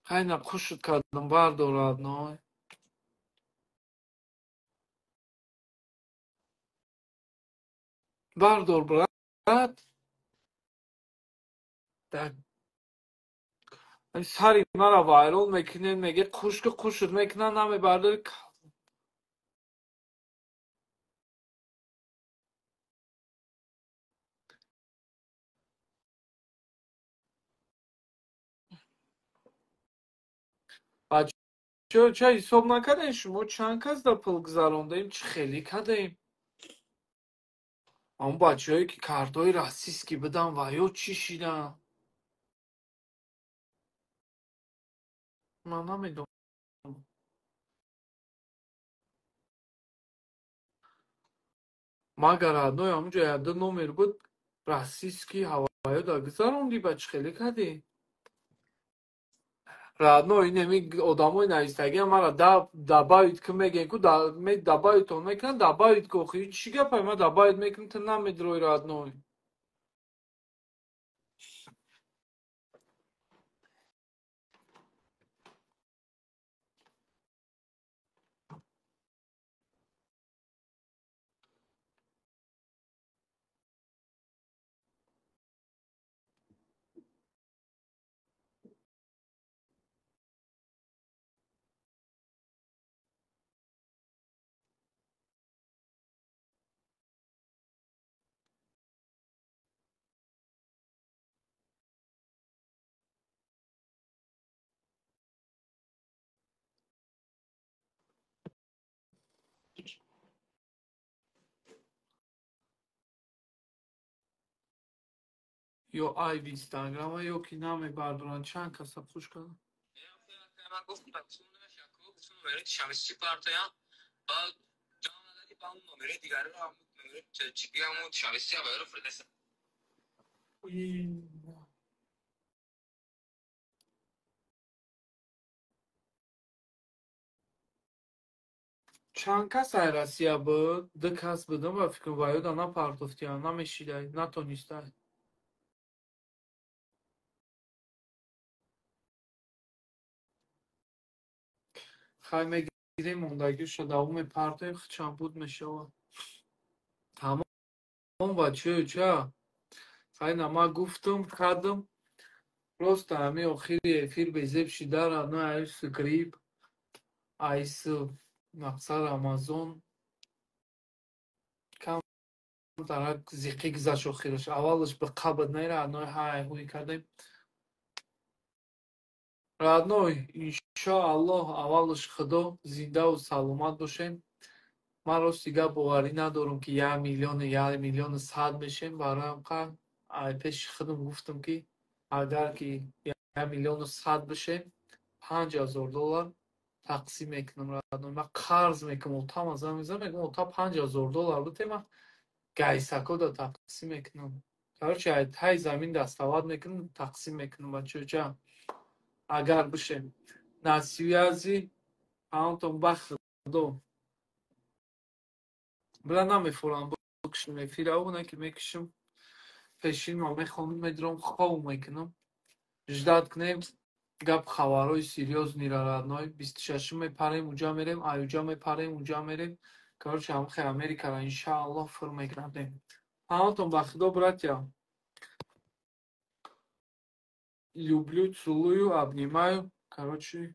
خیلی خوشت کردم بردار رادنای بردار برد سری مرا وایرال میکنه میگه خوشت میکنه نمی برداری چه حساب نکردین شما چند کس در پل گذرانده ایم چه خیلی کردیم اون بچه هایی که کارتای راسیسکی بدن و یا چی شیدن من نمیدونم مگر ادنای همونجا یاده نومر بود راسیسکی هوایی در گذراندی بچه خیلی کردی رادنای نمی آدمای نایستگی مرا دبایید که میگن که دباییتون میکنن دبایید که خیلی چی گپای ما دبایید میکنم تو نمیدروی رادنای یا آی وی اینستاگرام یا که نمی بردارن چند کس خوش کنن من گفتم بچه‌ها گفتم نمره شمسی پارتیا بعد جام دادی با اون نمره دیگه رو هم نمره چیپی همون شمسی هم رو فرستادم چند کس ایراسیا بود ده کس بدم و فکر باید آنها پرداختی ها نمیشیده نتونسته خیلی میگیره موندگی شده اون پرده چند بود میشه تمام بچه چه خیلی ما گفتم کردم راست همه آخری افیر بیزیب شده را نه ایس گریب ایس مقصد آمازون کم درک زیقی گذاشت آخرش اولش به قبض نیره نه های هوی کردیم رادنوی انشاءالله اولش خدا زنده و سلامت باشیم من راست دیگه باوری ندارم که 1,000,000 1,000,000 بشیم برایم قرد پیش خودم گفتم که اگر که 1,000,000 بشه $5,000 تقسیم میکنم رادنوی من قرض میکنم تا مزه میگم تا $5,000 بده من گایسکو دا تقسیم میکنم هرچی های زمین دستاورد میکنم تقسیم میکنم بچه جان اگر بشه نسیویازی همونتون بخت دو بلا نمیفورم بکشم افیر اونه که میکشم پیشین ما میخونم میدرم خواه میکنم جداد کنیم گپ خبرهای سیریوز نیره رادنای 26 میپریم اونجا میریم ایوجا میپریم اونجا میریم کارچه هم خیلی امریکا را انشاءالله فر میکنم همونتون بخت دو براتیا люблю, целую, обнимаю. Короче,